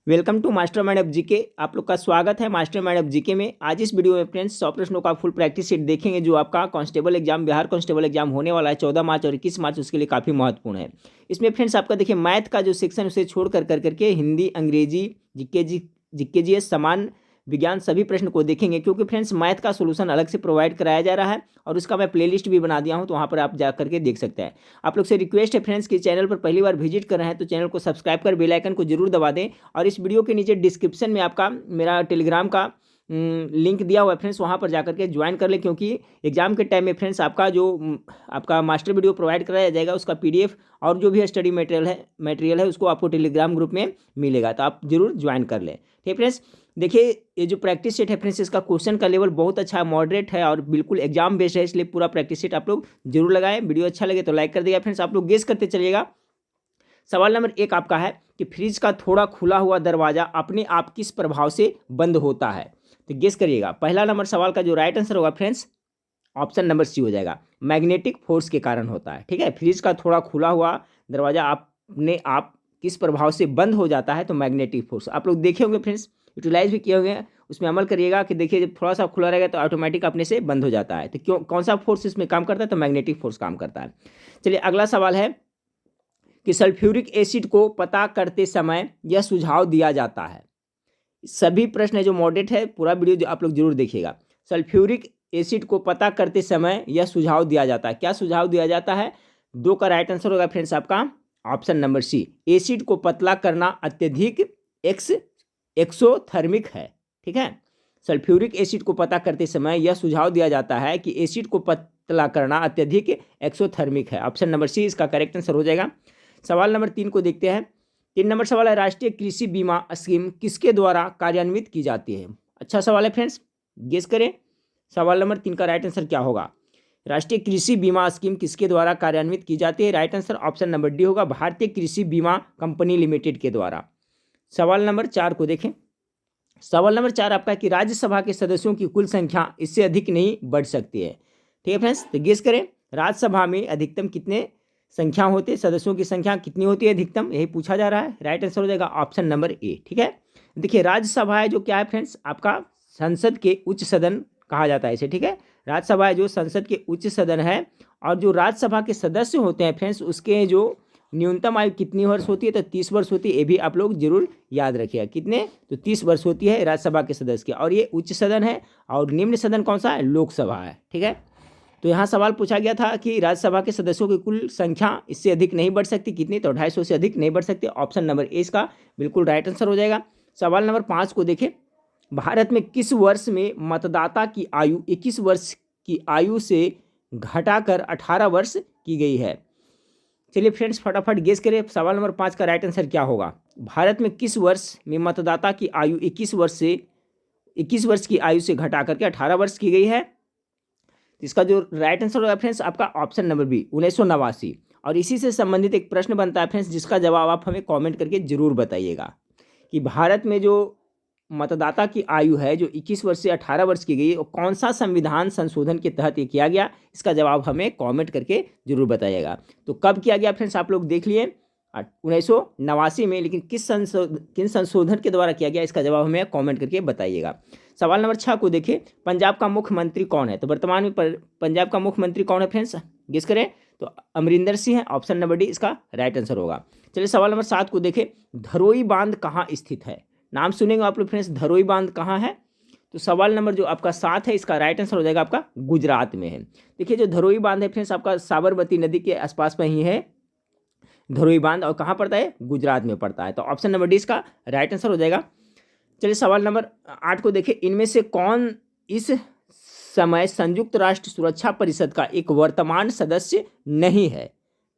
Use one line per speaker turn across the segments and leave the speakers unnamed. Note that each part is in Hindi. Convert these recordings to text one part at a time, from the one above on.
Welcome to master mind of GK. आप लोग का स्वागत है मास्टर माइंड ऑफ जीके में। आज इस वीडियो में फ्रेंड्स 100 प्रश्नों का फुल प्रैक्टिस सेट देखेंगे जो आपका constable exam, Bihar constable exam होने वाला है 14 मार्च और 21 मार्च, उसके लिए काफ़ी महत्वपूर्ण है। इसमें फ्रेंड्स आपका देखिए मैथ का जो सेक्शन उसे छोड़ कर करके हिंदी, अंग्रेजी, जीके जीएस, समान विज्ञान सभी प्रश्न को देखेंगे, क्योंकि फ्रेंड्स मैथ का सोल्यूशन अलग से प्रोवाइड कराया जा रहा है और उसका मैं प्लेलिस्ट भी बना दिया हूं, तो वहां पर आप जा करके देख सकते हैं। आप लोग से रिक्वेस्ट है फ्रेंड्स कि चैनल पर पहली बार विजिट कर रहे हैं तो चैनल को सब्सक्राइब कर बेल आइकन को जरूर दबा दें। और इस वीडियो के नीचे डिस्क्रिप्शन में आपका मेरा टेलीग्राम का लिंक दिया हुआ है फ्रेंड्स, वहाँ पर जाकर के ज्वाइन कर लें, क्योंकि एग्जाम के टाइम में फ्रेंड्स आपका जो आपका मास्टर वीडियो प्रोवाइड कराया जाएगा उसका पीडीएफ और जो भी स्टडी मटेरियल है उसको आपको टेलीग्राम ग्रुप में मिलेगा, तो आप जरूर ज्वाइन कर लें। ठीक फ्रेंड्स, देखिए ये जो प्रैक्टिस सेट है फ्रेंड्स, इसका क्वेश्चन का लेवल बहुत अच्छा है, मॉडरेट है और बिल्कुल एग्जाम बेस्ड है, इसलिए पूरा प्रैक्टिस सेट आप लोग जरूर लगाएं। वीडियो अच्छा लगे तो लाइक कर दिएगा फ्रेंड्स। आप लोग गेस करते चलिएगा। सवाल नंबर 1 आपका है कि फ्रिज का थोड़ा खुला हुआ दरवाजा अपने आप किस प्रभाव से बंद होता है, तो गेस करिएगा। पहला नंबर सवाल का जो राइट आंसर होगा फ्रेंड्स ऑप्शन नंबर सी हो जाएगा, मैग्नेटिक फोर्स के कारण होता है। ठीक है, फ्रिज का थोड़ा खुला हुआ दरवाजा अपने आप किस प्रभाव से बंद हो जाता है, तो मैग्नेटिक फोर्स। आप लोग देखे होंगे फ्रेंड्स, यूटिलाइज भी किए होंगे, उसमें अमल करिएगा कि देखिए जब थोड़ा सा खुला रहेगा तो ऑटोमेटिक अपने से बंद हो जाता है। तो क्यों, कौन सा फोर्स इसमें काम करता है, तो मैग्नेटिक फोर्स काम करता है। चलिए अगला सवाल है कि सल्फ्यूरिक एसिड को पता करते समय यह सुझाव दिया जाता है। सभी प्रश्न जो मॉडरेट है, पूरा वीडियो जो आप लोग जरूर देखिएगा। सल्फ्यूरिक एसिड को पता करते समय यह सुझाव दिया जाता है, क्या सुझाव दिया जाता है? 2 का राइट आंसर होगा फ्रेंड्स आपका ऑप्शन नंबर सी, एसिड को पतला करना अत्यधिक एक्सोथर्मिक है। ठीक है, सल्फ्यूरिक एसिड को पता करते समय यह सुझाव दिया जाता है कि एसिड को पतला करना अत्यधिक एक्सोथर्मिक है। ऑप्शन नंबर सी इसका करेक्ट आंसर हो जाएगा। सवाल नंबर 3 को देखते हैं। 3 नंबर सवाल है, राष्ट्रीय कृषि बीमा स्कीम किसके द्वारा कार्यान्वित की जाती है? अच्छा सवाल है फ्रेंड्स, गेस करें सवाल नंबर 3 का राइट आंसर क्या होगा। राष्ट्रीय कृषि बीमा स्कीम किसके द्वारा कार्यान्वित की जाती है? Right answer option number D होगा, भारतीय कृषि बीमा कंपनी लिमिटेड के द्वारा। सवाल नंबर 4 को देखें। सवाल नंबर 4 आपका कि राज्यसभा के सदस्यों की कुल संख्या इससे अधिक नहीं बढ़ सकती है। ठीक है फ्रेंड्स, तो गेस करें राज्यसभा में अधिकतम कितने संख्या होते हैं, सदस्यों की संख्या कितनी होती है अधिकतम, यही पूछा जा रहा है। राइट आंसर हो जाएगा ऑप्शन नंबर ए। ठीक है, देखिए राज्यसभा है जो क्या है फ्रेंड्स, आपका संसद के उच्च सदन कहा जाता है इसे। ठीक है, राज्यसभा है जो संसद के उच्च सदन है, और जो राज्यसभा के सदस्य होते हैं फ्रेंड्स उसके जो न्यूनतम आयु कितनी वर्ष होती है, तो 30 वर्ष होती है। ये भी आप लोग जरूर याद रखिएगा, कितने, तो 30 वर्ष होती है राज्यसभा के सदस्य की। और ये उच्च सदन है, और निम्न सदन कौन सा है? लोकसभा है। ठीक है, तो यहाँ सवाल पूछा गया था कि राज्यसभा के सदस्यों की कुल संख्या इससे अधिक नहीं बढ़ सकती, कितनी, तो 250 से अधिक नहीं बढ़ सकती। ऑप्शन नंबर ए इसका बिल्कुल राइट आंसर हो जाएगा। सवाल नंबर 5 को देखें। भारत में किस वर्ष में मतदाता की आयु 21 वर्ष की आयु से घटाकर 18 वर्ष की गई है? चलिए फ्रेंड्स फटाफट गेस करें, सवाल नंबर 5 का राइट आंसर क्या होगा। भारत में किस वर्ष में मतदाता की आयु 21 वर्ष की आयु से घटा करके 18 वर्ष की गई है? इसका जो राइट आंसर होगा फ्रेंड्स आपका ऑप्शन नंबर बी, 1989। और इसी से संबंधित एक प्रश्न बनता है फ्रेंड्स, जिसका जवाब आप हमें कमेंट करके जरूर बताइएगा कि भारत में जो मतदाता की आयु है जो 21 वर्ष से 18 वर्ष की गई, कौन सा संविधान संशोधन के तहत ये किया गया, इसका जवाब हमें कमेंट करके जरूर बताइएगा। तो कब किया गया फ्रेंड्स आप लोग देख लिए, 1989 में, लेकिन किन संशोधन के द्वारा किया गया, इसका जवाब हमें कमेंट करके बताइएगा। सवाल नंबर 6 को देखिए। पंजाब का मुख्यमंत्री कौन है? तो वर्तमान में पंजाब का मुख्यमंत्री कौन है फ्रेंड्स, गेस करें, तो अमरिंदर सिंह है। ऑप्शन नंबर डी इसका राइट आंसर होगा। चलिए सवाल नंबर 7 को देखें। धरोई बांध कहाँ स्थित है? नाम सुनेंगे आप लोग फ्रेंड्स, धरोई बांध कहाँ है? तो सवाल नंबर जो आपका 7 है इसका राइट आंसर हो जाएगा आपका गुजरात में है। देखिए जो धरोई बांध है फ्रेंड्स आपका साबरमती नदी के आसपास में ही है धरोई बांध, और कहाँ पड़ता है? गुजरात में पड़ता है। तो ऑप्शन नंबर डी इसका राइट आंसर हो जाएगा। चलिए सवाल नंबर 8 को देखिए। इनमें से कौन इस समय संयुक्त राष्ट्र सुरक्षा परिषद का एक वर्तमान सदस्य नहीं है?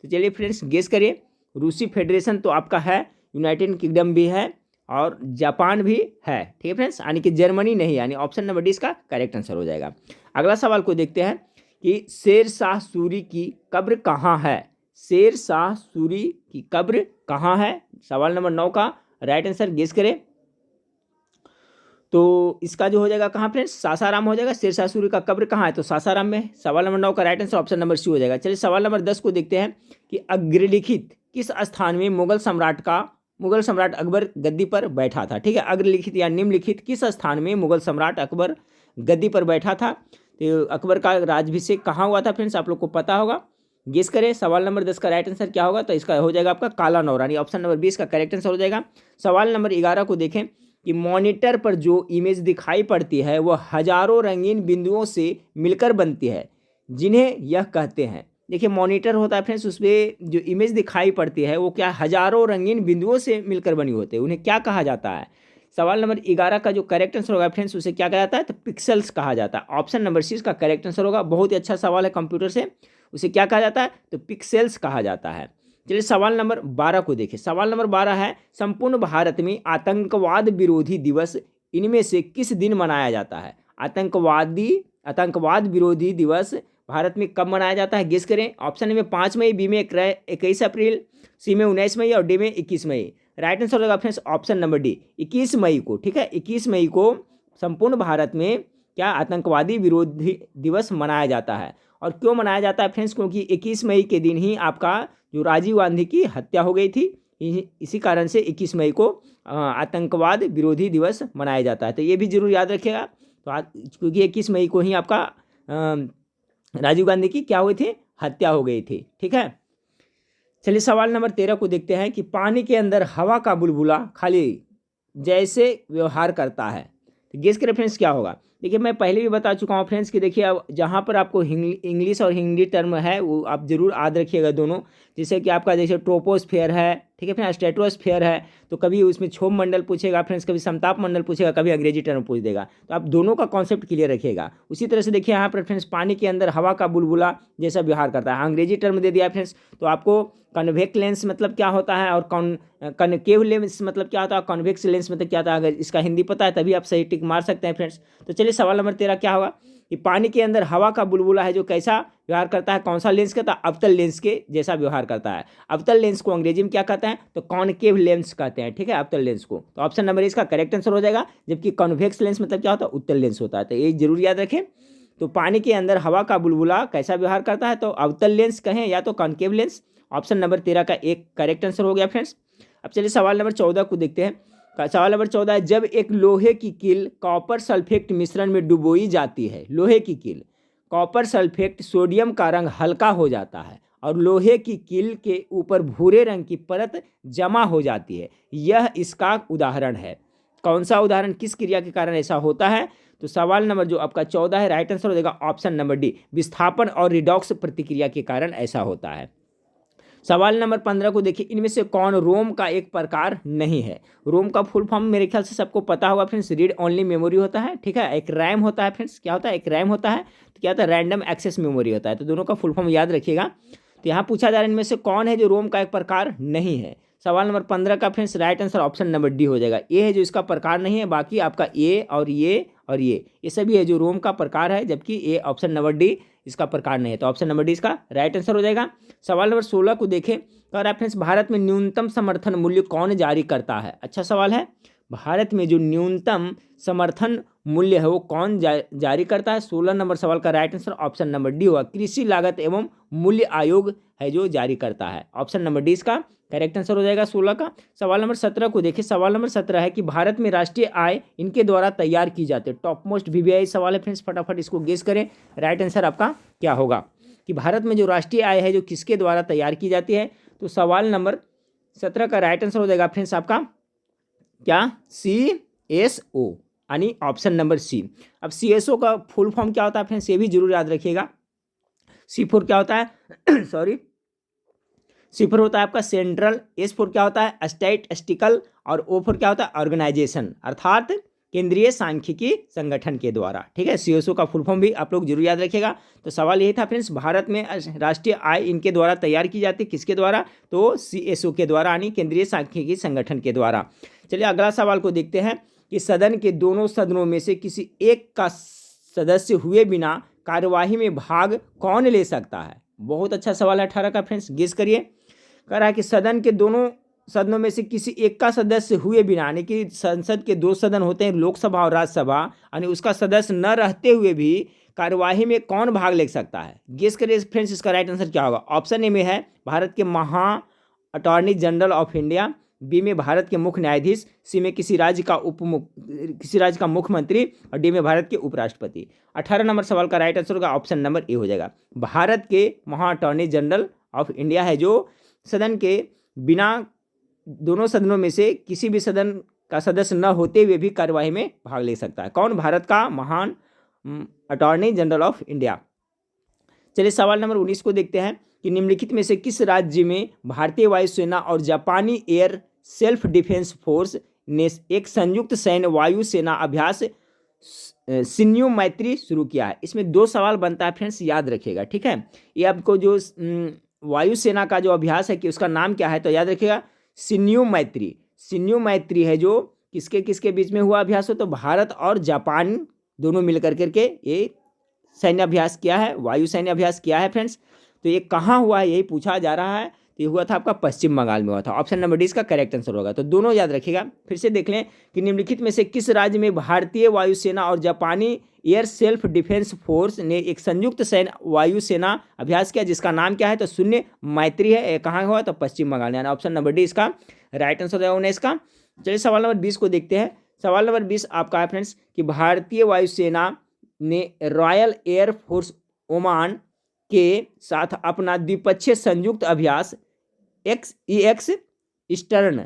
तो चलिए फ्रेंड्स गेस करिए। रूसी फेडरेशन तो आपका है, यूनाइटेड किंगडम भी है, और जापान भी है। ठीक है फ्रेंड्स, यानी कि जर्मनी नहीं, यानी ऑप्शन नंबर डी इसका करेक्ट आंसर हो जाएगा। अगला सवाल को देखते हैं कि शेर शाह सूरी की कब्र कहाँ है? शेर शाह सूरी की कब्र कहाँ है? सवाल नंबर 9 का राइट आंसर गेस करें, तो इसका जो हो जाएगा कहाँ फ्रेंड्स, सासाराम हो जाएगा। शेर शाह सूरी का कब्र कहाँ है? तो सासाराम में। सवाल नंबर 9 का right answer option number C हो जाएगा। चलिए सवाल नंबर 10 को देखते हैं कि अग्रलिखित किस स्थान में मुगल सम्राट का मुगल सम्राट अकबर गद्दी पर बैठा था। ठीक है, अग्रलिखित या निम्नलिखित किस स्थान में मुगल सम्राट अकबर गद्दी पर बैठा था? तो अकबर का राज्याभिषेक कहाँ हुआ था फ्रेंड्स, आप लोग को पता होगा, गेस करें। सवाल नंबर 10 का राइट आंसर क्या होगा? तो इसका हो जाएगा आपका काला नौरानी, ऑप्शन नंबर 20 का करेक्ट आंसर हो जाएगा। सवाल नंबर 11 को देखें कि मॉनिटर पर जो इमेज दिखाई पड़ती है वह हजारों रंगीन बिंदुओं से मिलकर बनती है, जिन्हें यह कहते हैं। देखिए मॉनिटर होता है फ्रेंड्स, उसमें जो इमेज दिखाई पड़ती है वो क्या हजारों रंगीन बिंदुओं से मिलकर बनी होती है, उन्हें क्या कहा जाता है? सवाल नंबर 11 का जो करेक्ट आंसर होगा फ्रेंड्स, उसे क्या कहा जाता है? तो पिक्सल्स कहा जाता है। ऑप्शन नंबर 6 का करेक्ट आंसर होगा। बहुत ही अच्छा सवाल है कंप्यूटर से। उसे क्या कहा जाता है? तो पिक्सेल्स कहा जाता है। चलिए सवाल नंबर 12 को देखिए। सवाल नंबर 12 है, संपूर्ण भारत में आतंकवाद विरोधी दिवस इनमें से किस दिन मनाया जाता है? आतंकवाद विरोधी दिवस भारत में कब मनाया जाता है? गेस करें। ऑप्शन में 5 मई, बी में 21 अप्रैल, सी में 19 मई और डी में 21 मई। राइट आंसर होगा फ्रेंड्स ऑप्शन नंबर डी, 21 मई को। ठीक है, 21 मई को संपूर्ण भारत में क्या आतंकवादी विरोधी दिवस मनाया जाता है। और क्यों मनाया जाता है फ्रेंड्स? क्योंकि 21 मई के दिन ही आपका जो राजीव गांधी की हत्या हो गई थी, इसी कारण से 21 मई को आतंकवाद विरोधी दिवस मनाया जाता है। तो ये भी जरूर याद रखिएगा। तो क्योंकि 21 मई को ही आपका राजीव गांधी की क्या हुई थी? हत्या हो गई थी। ठीक है, चलिए सवाल नंबर 13 को देखते हैं कि पानी के अंदर हवा का बुलबुला खाली जैसे व्यवहार करता है। तो गेस के रेफरेंस क्या होगा? देखिए मैं पहले भी बता चुका हूँ फ्रेंड्स कि देखिए अब जहाँ पर आपको इंग्लिश और हिंदी टर्म है वो आप जरूर याद रखिएगा दोनों। जैसे कि आपका जैसे ट्रोपोस्फेयर है, ठीक है फ्रेंड्स, स्ट्रेटोस्फेयर है, तो कभी उसमें क्षोभ मंडल पूछेगा फ्रेंड्स, कभी समताप मंडल पूछेगा, कभी अंग्रेजी टर्म पूछ देगा। तो आप दोनों का कॉन्सेप्ट क्लियर रखिएगा। उसी तरह से देखिए यहाँ पर फ्रेंड्स पानी के अंदर हवा का बुलबुला जैसा व्यवहार करता है, अंग्रेजी टर्म दे दिया फ्रेंड्स। तो आपको कन्वेक्स लेंस मतलब क्या होता है और कनकेव लेंस मतलब क्या होता है, कॉन्वेक्स लेंस मतलब क्या होता है, अगर इसका हिंदी पता है तभी आप सही टिक मार सकते हैं फ्रेंड्स। तो चलिए सवाल नंबर 13 क्या होगा कि पानी के अंदर हवा का बुलबुला है जो कैसा व्यवहार करता है, कौन सा लेंस करता है? अवतल लेंस के जैसा व्यवहार करता है। अवतल लेंस को अंग्रेजी में क्या कहते हैं? तो कॉनकेव लेंस कहते हैं। ठीक है, अवतल लेंस को। तो ऑप्शन नंबर इसका करेक्ट आंसर हो जाएगा। जबकि कॉन्वेक्स लेंस मतलब क्या होता है? उत्तल लेंस होता है। तो ये जरूर याद रखें। तो पानी के अंदर हवा का बुलबुला कैसा व्यवहार करता है? तो अवतल लेंस कहें या तो कॉनकेव लेंस। ऑप्शन नंबर 13 का एक करेक्ट आंसर हो गया फ्रेंड्स। अब चलिए सवाल नंबर 14 को देखते हैं। सवाल नंबर 14 है, जब एक लोहे की कील कॉपर सल्फेट मिश्रण में डुबोई जाती है, लोहे की कील कॉपर सल्फेट सोडियम का रंग हल्का हो जाता है और लोहे की कील के ऊपर भूरे रंग की परत जमा हो जाती है, यह इसका उदाहरण है। कौन सा उदाहरण, किस क्रिया के कारण ऐसा होता है? तो सवाल नंबर जो आपका 14 है, राइट आंसर हो जाएगा ऑप्शन नंबर डी, विस्थापन और रिडॉक्स प्रतिक्रिया के कारण ऐसा होता है। सवाल नंबर 15 को देखिए, इनमें से कौन रोम का एक प्रकार नहीं है? रोम का फुल फॉर्म मेरे ख्याल से सबको पता होगा फ्रेंड्स, रीड ओनली मेमोरी होता है। ठीक है, एक रैम होता है फ्रेंड्स, क्या होता है? एक रैम होता है, तो क्या होता है? रैंडम एक्सेस मेमोरी होता है। तो दोनों का फुल फॉर्म याद रखिएगा। तो यहाँ पूछा जा रहा है इनमें से कौन है जो रोम का एक प्रकार नहीं है? सवाल नंबर 15 का friends right answer option number D हो जाएगा। ये है जो इसका प्रकार नहीं है, बाकी आपका ए और ये सभी है जो रोम का प्रकार है, जबकि ये ऑप्शन नंबर डी इसका प्रकार नहीं है। तो ऑप्शन नंबर डी इसका राइट आंसर हो जाएगा। सवाल नंबर 16 को देखें, कह रहा है फ्रेंड्स भारत में न्यूनतम समर्थन मूल्य कौन जारी करता है? अच्छा सवाल है, भारत में जो न्यूनतम समर्थन मूल्य है वो कौन जारी करता है? 16 नंबर सवाल का right answer option number D होगा, कृषि लागत एवं मूल्य आयोग है जो जारी करता है। ऑप्शन नंबर डी इसका करेक्ट आंसर हो जाएगा 16 का। सवाल नंबर 17 को देखिए। सवाल नंबर 17 है कि भारत में राष्ट्रीय आय इनके द्वारा तैयार की जाती है। टॉप मोस्ट वीवीआई सवाल है फ्रेंड्स, फटाफट इसको गेस करें, राइट आंसर आपका क्या होगा कि भारत में जो राष्ट्रीय आय है जो किसके द्वारा तैयार की जाती है? तो सवाल नंबर 17 का राइट आंसर हो जाएगा फ्रेंड्स आपका क्या? CSO, यानी ऑप्शन नंबर सी। अब CSO का फुल फॉर्म क्या होता है फ्रेंड्स, ये भी जरूर याद रखिएगा। C4 क्या होता है? सॉरी, C4 होता है आपका सेंट्रल, S4 क्या होता है? स्टैटिस्टिकल, और O4 क्या होता है? ऑर्गेनाइजेशन, अर्थात केंद्रीय सांख्यिकी संगठन के द्वारा। ठीक है, CSO का फुल फॉर्म भी आप लोग जरूर याद रखिएगा। तो सवाल यही था फ्रेंड्स, भारत में राष्ट्रीय आय इनके द्वारा तैयार की जाती है, किसके द्वारा? तो CSO के द्वारा, यानी केंद्रीय सांख्यिकी संगठन के द्वारा। चलिए अगला सवाल को देखते हैं कि सदन के दोनों सदनों में से किसी एक का सदस्य हुए बिना कार्यवाही में भाग कौन ले सकता है? बहुत अच्छा सवाल है 18 का फ्रेंड्स, गेस करिए। कह रहा है कि सदन के दोनों सदनों में से किसी एक का सदस्य हुए बिना, यानी कि संसद के दो सदन होते हैं, लोकसभा और राज्यसभा, यानी उसका सदस्य न रहते हुए भी कार्यवाही में कौन भाग ले सकता है? गेस करिए फ्रेंड्स, इसका राइट आंसर क्या होगा? ऑप्शन ए में है भारत के महा attorney general of India, B में भारत के मुख्य न्यायाधीश, सी में किसी राज्य का मुख्यमंत्री और डी में भारत के उपराष्ट्रपति। 18 नंबर सवाल का राइट आंसर होगा ऑप्शन नंबर ए हो जाएगा। भारत के महा अटॉर्नी जनरल ऑफ इंडिया है जो सदन के बिना दोनों सदनों में से किसी भी सदन का सदस्य न होते हुए भी कार्यवाही में भाग ले सकता है। कौन? भारत का महान अटॉर्नी जनरल ऑफ इंडिया। चलिए सवाल नंबर 19 को देखते हैं कि निम्नलिखित में से किस राज्य में भारतीय वायुसेना और जापानी एयर सेल्फ डिफेंस फोर्स ने एक संयुक्त सैन्य वायुसेना अभ्यास शिन्यू मैत्री शुरू किया है। इसमें 2 सवाल बनता है फ्रेंड्स, याद रखिएगा, ठीक है। ये आपको जो वायुसेना का जो अभ्यास है कि उसका नाम क्या है, तो याद रखिएगा शिन्यू मैत्री। शिन्यू मैत्री है जो किसके किसके बीच में हुआ अभ्यास हो, तो भारत और जापान दोनों मिलकर करके ये सैन्य अभ्यास किया है, वायु सैन्य अभ्यास किया है फ्रेंड्स। तो ये कहाँ हुआ है यही पूछा जा रहा है। तो ये हुआ था आपका पश्चिम बंगाल में हुआ था। ऑप्शन नंबर डी इसका करेक्ट आंसर होगा। तो दोनों याद रखिएगा। फिर से देख लें कि निम्नलिखित में से किस राज्य में भारतीय वायुसेना और जापानी एयर सेल्फ डिफेंस फोर्स ने एक संयुक्त सैन्य वायुसेना अभ्यास किया जिसका नाम क्या है, तो शून्य मैत्री है। कहाँ हुआ, तो पश्चिम बंगाल, यानी ऑप्शन नंबर डी इसका राइट आंसर होगा 19 का। चलिए सवाल नंबर 20 को देखते हैं। सवाल नंबर 20 आपका है फ्रेंड्स कि भारतीय वायुसेना ने रॉयल एयर फोर्स ओमान के साथ अपना द्विपक्षीय संयुक्त अभ्यास एक्स ईस्टर्न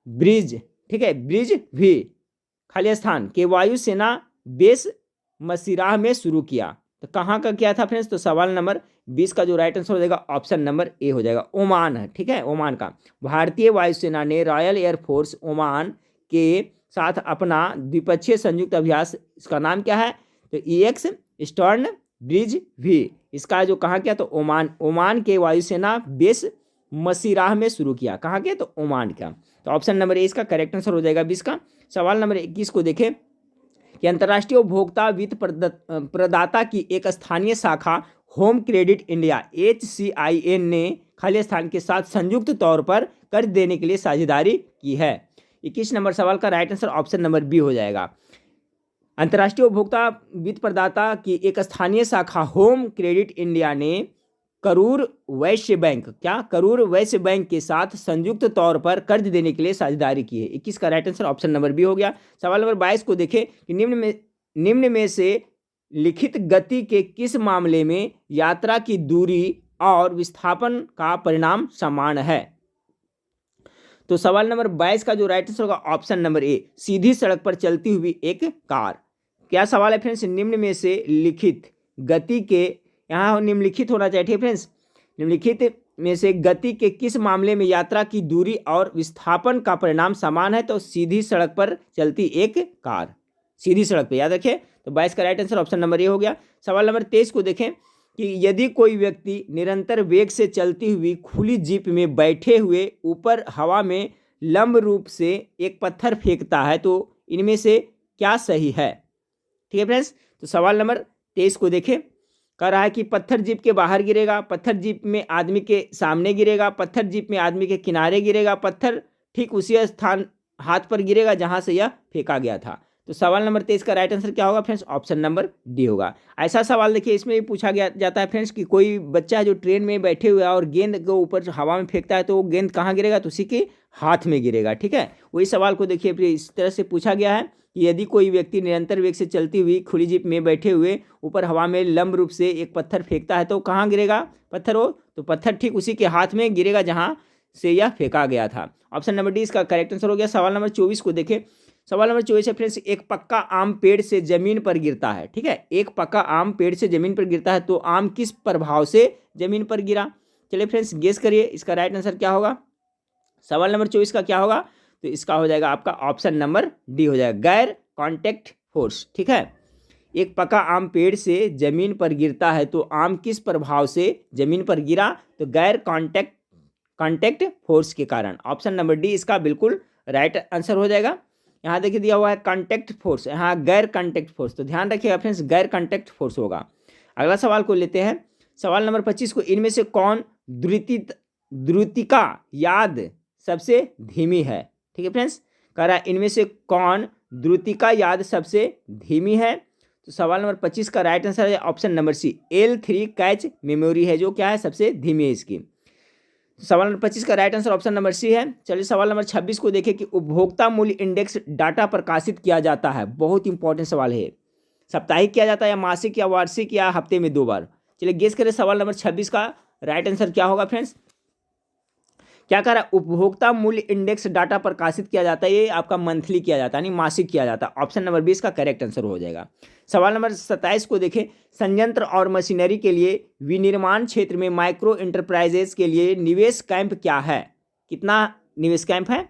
ब्रिज, ठीक है, ब्रिज भी खालिस्तान के वायुसेना बेस मसीराह में शुरू किया। तो कहाँ का किया था फ्रेंड्स, तो सवाल नंबर 20 का जो राइट आंसर हो जाएगा ऑप्शन नंबर ए हो जाएगा, ओमान है, ठीक है, ओमान का। भारतीय वायुसेना ने रॉयल एयरफोर्स ओमान के साथ अपना द्विपक्षीय संयुक्त अभ्यास, इसका नाम क्या है, तो एक्स ईस्टर्न ब्रिज भी, इसका जो कहाँ किया, तो ओमान के वायुसेना बेस मसीराह में शुरू किया। कहाँ के, तो ओमान का। तो ऑप्शन नंबर ए इसका करेक्ट आंसर हो जाएगा 20 का। सवाल नंबर 21 को देखें कि अंतर्राष्ट्रीय उपभोक्ता वित्त प्रदाता की एक स्थानीय शाखा होम क्रेडिट इंडिया HCIN ने खालिस्तान के साथ संयुक्त तौर पर कर्ज देने के लिए साझेदारी की है। 21 नंबर सवाल का right answer option number B हो जाएगा। अंतर्राष्ट्रीय उपभोक्ता वित्त प्रदाता की एक स्थानीय शाखा होम क्रेडिट इंडिया ने करूर वैश्य बैंक, क्या, करूर वैश्य बैंक के साथ संयुक्त तौर पर कर्ज देने के लिए साझेदारी की है। 21 का right answer option number B हो गया। सवाल नंबर 22 को देखें कि निम्न में से लिखित गति के किस मामले में यात्रा की दूरी और विस्थापन का परिणाम समान है। तो सवाल नंबर 22 का जो राइट आंसर होगा ऑप्शन नंबर ए, सीधी सड़क पर चलती हुई एक कार। क्या सवाल है फ्रेंड्स, निम्न में से लिखित गति के, यहाँ निम्नलिखित होना चाहिए फ्रेंड्स, निम्नलिखित में से गति के किस मामले में यात्रा की दूरी और विस्थापन का परिणाम समान है, तो सीधी सड़क पर चलती एक कार, सीधी सड़क पे, याद रखें। तो 22 का right answer option number A हो गया। सवाल नंबर 23 को देखें कि यदि कोई व्यक्ति निरंतर वेग से चलती हुई खुली जीप में बैठे हुए ऊपर हवा में लंब रूप से एक पत्थर फेंकता है तो इनमें से क्या सही है। ठीक है फ्रेंड्स, तो सवाल नंबर 23 को देखें, कह रहा है कि पत्थर जीप के बाहर गिरेगा, पत्थर जीप में आदमी के सामने गिरेगा, पत्थर जीप में आदमी के किनारे गिरेगा, पत्थर ठीक उसी स्थान हाथ पर गिरेगा जहां से यह फेंका गया था। तो सवाल नंबर 23 का राइट आंसर क्या होगा फ्रेंड्स, ऑप्शन नंबर डी होगा। ऐसा सवाल देखिए इसमें भी पूछा गया जाता है फ्रेंड्स कि कोई बच्चा है जो ट्रेन में बैठे हुए है और गेंद को ऊपर हवा में फेंकता है तो वो गेंद कहाँ गिरेगा, तो उसी के हाथ में गिरेगा। ठीक है, वही सवाल को देखिए फिर इस तरह से पूछा गया है कि यदि कोई व्यक्ति निरंतर वेग से चलती हुई खुली जीप में बैठे हुए ऊपर हवा में लंब रूप से एक पत्थर फेंकता है तो कहाँ गिरेगा पत्थर हो, तो पत्थर ठीक उसी के हाथ में गिरेगा जहाँ से यह फेंका गया था। ऑप्शन नंबर डी इसका करेक्ट आंसर हो गया। सवाल नंबर 24 को देखें, सवाल नंबर 24 है फ्रेंड्स, एक पक्का आम पेड़ से जमीन पर गिरता है। ठीक है, एक पक्का आम पेड़ से जमीन पर गिरता है तो आम किस प्रभाव से जमीन पर गिरा। चलिए फ्रेंड्स गेस करिए इसका राइट आंसर क्या होगा। सवाल नंबर 24 का क्या होगा, तो इसका हो जाएगा आपका ऑप्शन नंबर डी हो जाएगा, गैर कॉन्टैक्ट फोर्स। ठीक है, एक पका आम पेड़ से जमीन पर गिरता है तो आम किस प्रभाव से जमीन पर गिरा, तो गैर कॉन्टैक्ट फोर्स के कारण। ऑप्शन नंबर डी इसका बिल्कुल राइट आंसर हो जाएगा। यहाँ देखिए दिया हुआ है कॉन्टैक्ट फोर्स, यहाँ गैर कॉन्टैक्ट फोर्स, तो ध्यान रखिएगा फ्रेंड्स गैर कॉन्टैक्ट फोर्स होगा। अगला सवाल को लेते हैं, सवाल नंबर 25 को, इनमें से कौन द्रुतिका याद सबसे धीमी है। ठीक है फ्रेंड्स, कह रहा है इनमें से कौन द्रुतिका याद सबसे धीमी है। तो सवाल नंबर 25 का राइट आंसर है option number C, L3 cache memory है जो क्या है सबसे धीमी है इसकी। सवाल नंबर 25 का right answer option number C है। चलिए सवाल नंबर 26 को देखें कि उपभोक्ता मूल्य इंडेक्स डाटा प्रकाशित किया जाता है, बहुत इंपॉर्टेंट सवाल है। साप्ताहिक किया जाता है या मासिक या वार्षिक या हफ्ते में 2 बार? चलिए गेस करें सवाल नंबर 26 का राइट आंसर क्या होगा फ्रेंड्स। क्या कह रहा है, उपभोक्ता मूल्य इंडेक्स डाटा प्रकाशित किया जाता है, ये आपका मंथली किया जाता है, यानी मासिक किया जाता है। ऑप्शन नंबर 20 का करेक्ट आंसर हो जाएगा। सवाल नंबर 27 को देखें, संयंत्र और मशीनरी के लिए विनिर्माण क्षेत्र में माइक्रो इंटरप्राइजेज के लिए निवेश कैंप क्या है? कितना निवेश कैंप है?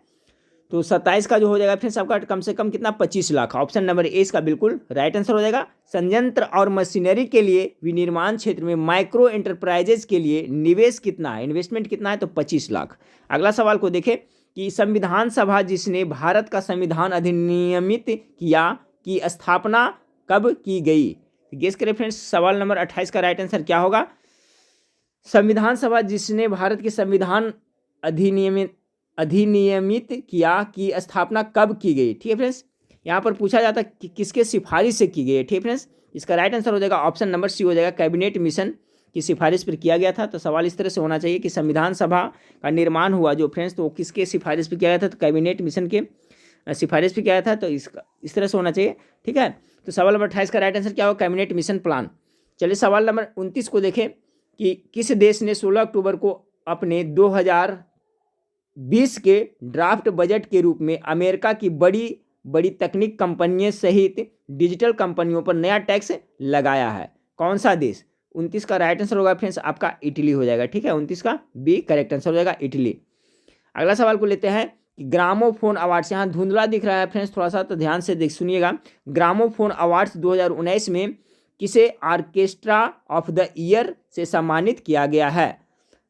तो 27 का जो हो जाएगा फ्रेंड्स आपका कम से कम कितना, 25 लाख। ऑप्शन नंबर ए इसका बिल्कुल राइट आंसर हो जाएगा। संयंत्र और मशीनरी के लिए विनिर्माण क्षेत्र में माइक्रो एंटरप्राइजेज के लिए निवेश कितना है, इन्वेस्टमेंट कितना है? तो 25 लाख। अगला सवाल को देखें कि संविधान सभा जिसने भारत का संविधान अधिनियमित किया की स्थापना कब की गई? गेस करें फ्रेंड्स, सवाल नंबर 28 का राइट आंसर क्या होगा। संविधान सभा जिसने भारत के संविधान अधिनियमित किया की स्थापना कब की गई? ठीक है फ्रेंड्स, यहाँ पर पूछा जाता है कि किसके सिफारिश से की गई है। ठीक है फ्रेंड्स, इसका राइट आंसर हो जाएगा ऑप्शन नंबर सी हो जाएगा, कैबिनेट मिशन की सिफारिश पर किया गया था। तो सवाल इस तरह से होना चाहिए कि संविधान सभा का निर्माण हुआ जो फ्रेंड्स, तो किसके सिफारिश पर किया गया था? तो कैबिनेट मिशन के सिफारिश पर किया गया था। तो इसका इस तरह से होना चाहिए। ठीक है, तो सवाल नंबर 28 का राइट आंसर क्या होगा? Cabinet mission plan. चलिए सवाल नंबर 29 को देखें कि किस देश ने 16 अक्टूबर को अपने 2020 के ड्राफ्ट बजट के रूप में अमेरिका की बड़ी बड़ी तकनीक कंपनियों सहित डिजिटल कंपनियों पर नया टैक्स लगाया है? कौन सा देश? 29 का राइट आंसर होगा फ्रेंड्स आपका इटली हो जाएगा। ठीक है, 29 का बी करेक्ट आंसर हो जाएगा, इटली। अगला सवाल को लेते हैं कि ग्रामोफोन अवार्ड्स, यहाँ धुंधला दिख रहा है फ्रेंड्स थोड़ा सा, तो ध्यान से देख सुनिएगा। ग्रामोफोन अवार्ड्स 2019 में किसे ऑर्केस्ट्रा ऑफ द ईयर से सम्मानित किया गया है?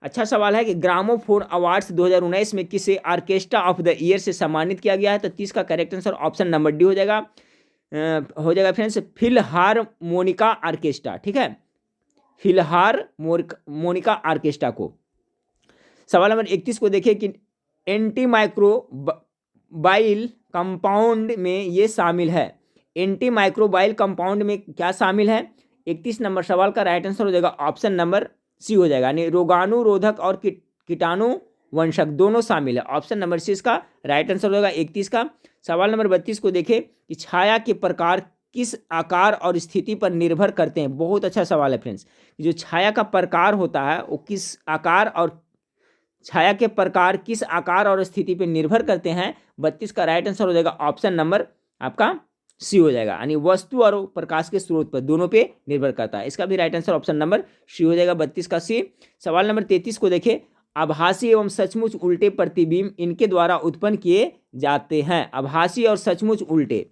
अच्छा सवाल है कि ग्रामोफोन अवार्ड्स 2019 में किसे ऑर्केस्ट्रा ऑफ द ईयर से सम्मानित किया गया है? तो 30 का correct answer option number D हो जाएगा। फिलहारमोनिका ऑर्केस्ट्रा। ठीक है, फिलहारमोनिका ऑर्केस्ट्रा को। सवाल नंबर 31 को देखिए कि एंटी माइक्रोबाइल कंपाउंड में ये शामिल है। एंटी माइक्रोबाइल कंपाउंड में क्या शामिल है? 31 नंबर सवाल का राइट आंसर हो जाएगा ऑप्शन नंबर सी हो जाएगा, यानी रोगाणुरोधक और कीटाणु वंशक दोनों शामिल है। ऑप्शन नंबर सी इसका राइट आंसर हो जाएगा 31 का। सवाल नंबर 32 को देखें कि छाया के प्रकार किस आकार और स्थिति पर निर्भर करते हैं? बहुत अच्छा सवाल है फ्रेंड्स। जो छाया का प्रकार होता है वो किस आकार और छाया के प्रकार किस आकार और स्थिति पर निर्भर करते हैं? 32 का राइट आंसर हो जाएगा ऑप्शन नंबर आपका सी हो जाएगा, यानी वस्तु और प्रकाश के स्रोत पर दोनों पे निर्भर करता है। इसका भी right answer option number C हो जाएगा, 32 का सी। सवाल नंबर 33 को देखें, आभासी एवं सचमुच उल्टे प्रतिबिंब इनके द्वारा उत्पन्न किए जाते हैं। आभासी और सचमुच उल्टे।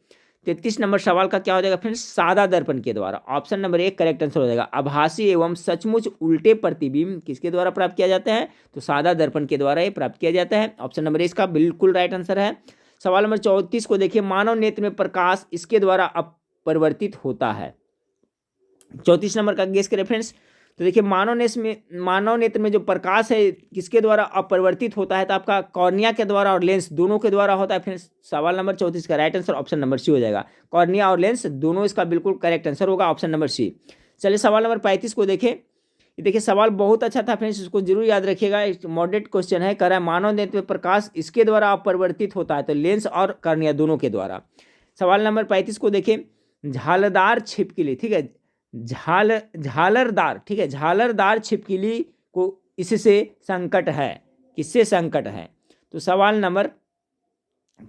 33 नंबर सवाल का क्या हो जाएगा फ्रेंड्स? सादा दर्पण के द्वारा। ऑप्शन नंबर 1 करेक्ट आंसर हो जाएगा। आभासी एवं सचमुच उल्टे प्रतिबिंब किसके द्वारा प्राप्त किया जाता है? तो सादा दर्पण के द्वारा ये प्राप्त किया जाता है। ऑप्शन नंबर इसका बिल्कुल राइट आंसर है। सवाल नंबर 34 को देखिए, मानव नेत्र में प्रकाश इसके द्वारा अपरिवर्तित होता है। 34 नंबर का गेस करें फ्रेंड्स। तो देखिए मानव नेत्र में जो प्रकाश है किसके द्वारा अपरिवर्तित होता है? तो आपका कॉर्निया के द्वारा और लेंस दोनों के द्वारा होता है फ्रेंड्स। सवाल नंबर 34 का right answer option number C हो जाएगा, कॉर्निया और लेंस दोनों इसका बिल्कुल करेक्ट आंसर होगा, ऑप्शन नंबर सी। चलिए सवाल नंबर 35 को देखें। देखिए सवाल बहुत अच्छा था फ्रेंड्स, इसको जरूर याद रखिएगा, मॉडरेट क्वेश्चन है। कह रहा है मानव नेत्र में प्रकाश इसके द्वारा अपरिवर्तित होता है, तो लेंस और कॉर्निया दोनों के द्वारा। सवाल नंबर 35 को देखें, झालरदार छिपकली, ठीक है, झालरदार, ठीक है, झालरदार छिपकली को इससे संकट है, किससे संकट है? तो सवाल नंबर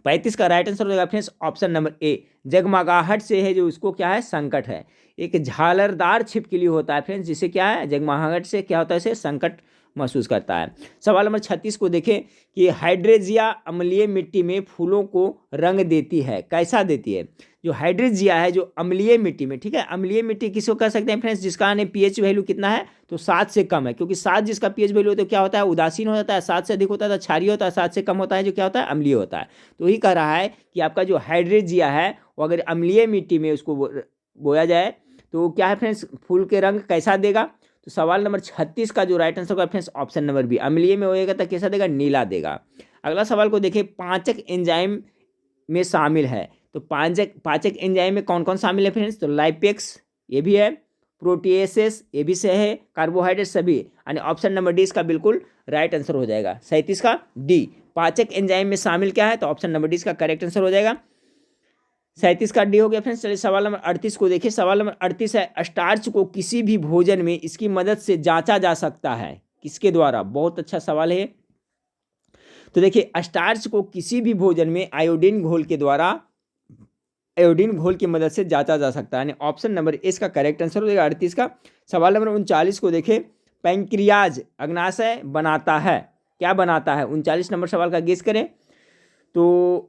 35 का राइट आंसर हो जाएगा फ्रेंड्स ऑप्शन नंबर ए, जगमगाहट से है जो उसको क्या है? संकट है। एक झालरदार छिपकली होता है फ्रेंड्स, जिसे क्या है? जगमगाहट से क्या होता है? इसे संकट महसूस करता है। सवाल नंबर 36 को देखें कि हाइड्रेजिया अम्लीय मिट्टी में फूलों को रंग देती है, कैसा देती है? जो हाइड्रेजिया है जो अम्लीय मिट्टी में, ठीक है, अम्लीय मिट्टी किसको कह सकते हैं फ्रेंड्स? जिसका पीएच वैल्यू कितना है? तो 7 से कम है, क्योंकि 7 जिसका पीएच वैल्यू होता है क्या होता है? उदासीन हो जाता है। 7 से अधिक होता है तो क्षारीय होता है, 7 से कम होता है जो क्या होता है? अम्लीय होता है। तो यही कह रहा है कि आपका जो हाइड्रेजिया है वो अगर अम्लीय मिट्टी में उसको बोया जाए तो क्या है फ्रेंड्स? फूल के रंग कैसा देगा? तो सवाल नंबर 36 का जो राइट आंसर होगा फ्रेंड्स ऑप्शन नंबर बी, अम्लीय में होएगा तो कैसा देगा? नीला देगा। अगला सवाल को देखिए, पाचक एंजाइम में शामिल है, तो पाचक एंजाइम में कौन कौन शामिल है फ्रेंड्स? तो लाइपेक्स ये भी है, प्रोटीएसेस, ये भी सही है, कार्बोहाइड्रेट सभी, यानी ऑप्शन नंबर डी इसका बिल्कुल राइट आंसर हो जाएगा। 37 का डी, पाचक एंजाइम में शामिल क्या है, तो ऑप्शन नंबर डी इसका करेक्ट आंसर हो जाएगा। 37 का डी हो गया फ्रेंड्स। चलिए सवाल नंबर 38 को देखिए। सवाल नंबर 38 है, स्टार्च को किसी भी भोजन में इसकी मदद से जांचा जा सकता है, किसके द्वारा? बहुत अच्छा सवाल है। तो देखिए, स्टार्च को किसी भी भोजन में आयोडीन घोल के द्वारा, आयोडीन घोल की मदद से जांचा जा सकता है, यानी ऑप्शन नंबर ए इसका करेक्ट आंसर हो जाएगा 38 का। सवाल नंबर 39 को देखें, पैंक्रियाज अग्नाशय बनाता है, क्या बनाता है? 39 नंबर सवाल का गेस करें। तो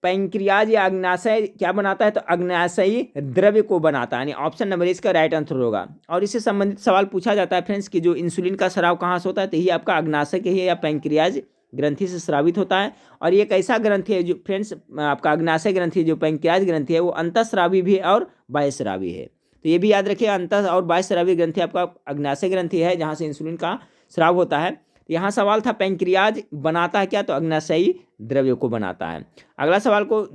पैंक्रियाज या अग्नाशय क्या बनाता है, तो अग्नाशयी द्रव्य को बनाता है, यानी ऑप्शन नंबर इसका राइट आंसर होगा। और इससे संबंधित सवाल पूछा जाता है फ्रेंड्स कि जो इंसुलिन का स्राव कहाँ से होता है, तो यही आपका अग्नाशय के ही या पैंक्रियाज ग्रंथि से स्रावित होता है। और ये एक ऐसा ग्रंथि है जो फ्रेंड्स आपका अग्नाशय ग्रंथि, जो पैंक्रियाज ग्रंथि है, वो अंतःस्रावी भी है और बाह्यस्रावी है। तो ये भी याद रखिए, अंतः और बाह्यस्रावी ग्रंथि आपका अग्नाशय ग्रंथि है, जहाँ से इंसुलिन का स्राव होता है। यहाँ सवाल था पैंक्रियाज बनाता है क्या, तो अग्नाशयी द्रव्य को बनाता है। अगला सवाल को,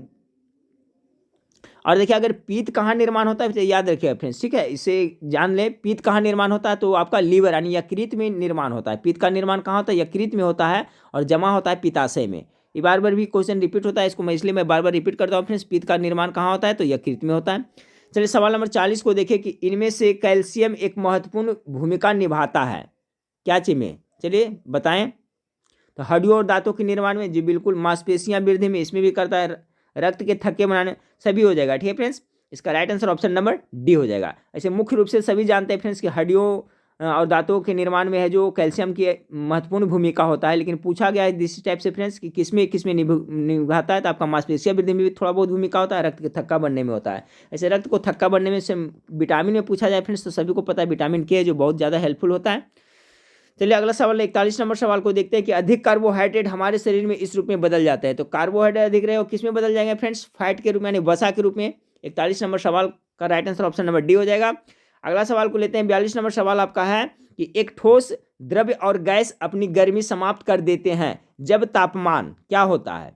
और देखिए अगर पीत कहाँ निर्माण होता है तो याद रखिए फ्रेंड्स, ठीक है, इसे जान ले। पीत कहाँ निर्माण होता है, तो आपका लीवर यानी यकृत में निर्माण होता है। पीत का निर्माण कहाँ होता है, यकृत में होता है, और जमा होता है पित्ताशय में। ये बार बार भी क्वेश्चन रिपीट होता है, इसको मैं इसलिए बार बार रिपीट करता हूँ फ्रेंड्स। पीत का निर्माण कहाँ होता है, तो यकृत में होता है। चलिए सवाल नंबर 40 को देखें कि इनमें से कैल्शियम एक महत्वपूर्ण भूमिका निभाता है, क्या चीज में? चलिए बताएं। तो हड्डियों और दांतों के निर्माण में, जी बिल्कुल। मांसपेशियां वृद्धि में, इसमें भी करता है। रक्त के थक्के बनाने, सभी हो जाएगा, ठीक है फ्रेंड्स। इसका right answer option number D हो जाएगा। ऐसे मुख्य रूप से सभी जानते हैं फ्रेंड्स कि हड्डियों और दांतों के निर्माण में है जो कैल्शियम की महत्वपूर्ण भूमिका होता है, लेकिन पूछा गया है इस टाइप से फ्रेंड्स कि किसमें किसमें निभाता है, तो आपका मांसपेशियां वृद्धि में भी थोड़ा बहुत भूमिका होता है, रक्त के थक्का बनने में होता है। ऐसे रक्त को थक्का बनने में से विटामिन में पूछा जाए फ्रेंड्स, तो सभी को पता है विटामिन के है जो बहुत ज़्यादा हेल्पफुल होता है। चलिए अगला सवाल 41 नंबर सवाल को देखते हैं कि अधिक कार्बोहाइड्रेट हमारे शरीर में इस रूप में बदल जाते हैं। तो कार्बोहाइड्रेट अधिक रहे और किस में बदल जाएंगे फ्रेंड्स? फैट के रूप में, यानी वसा के रूप में। 41 नंबर सवाल का right answer option number D हो जाएगा। अगला सवाल को लेते हैं। 42 नंबर सवाल आपका है कि एक ठोस द्रव्य और गैस अपनी गर्मी समाप्त कर देते हैं जब तापमान क्या होता है?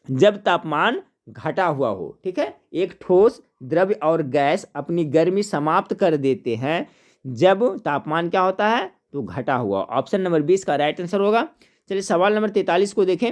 जब तापमान घटा हुआ हो, ठीक है। एक ठोस द्रव्य और गैस अपनी गर्मी समाप्त कर देते हैं जब तापमान क्या होता है, तो घटा हुआ। ऑप्शन नंबर 20 का राइट आंसर होगा। चलिए सवाल नंबर 43 को देखें।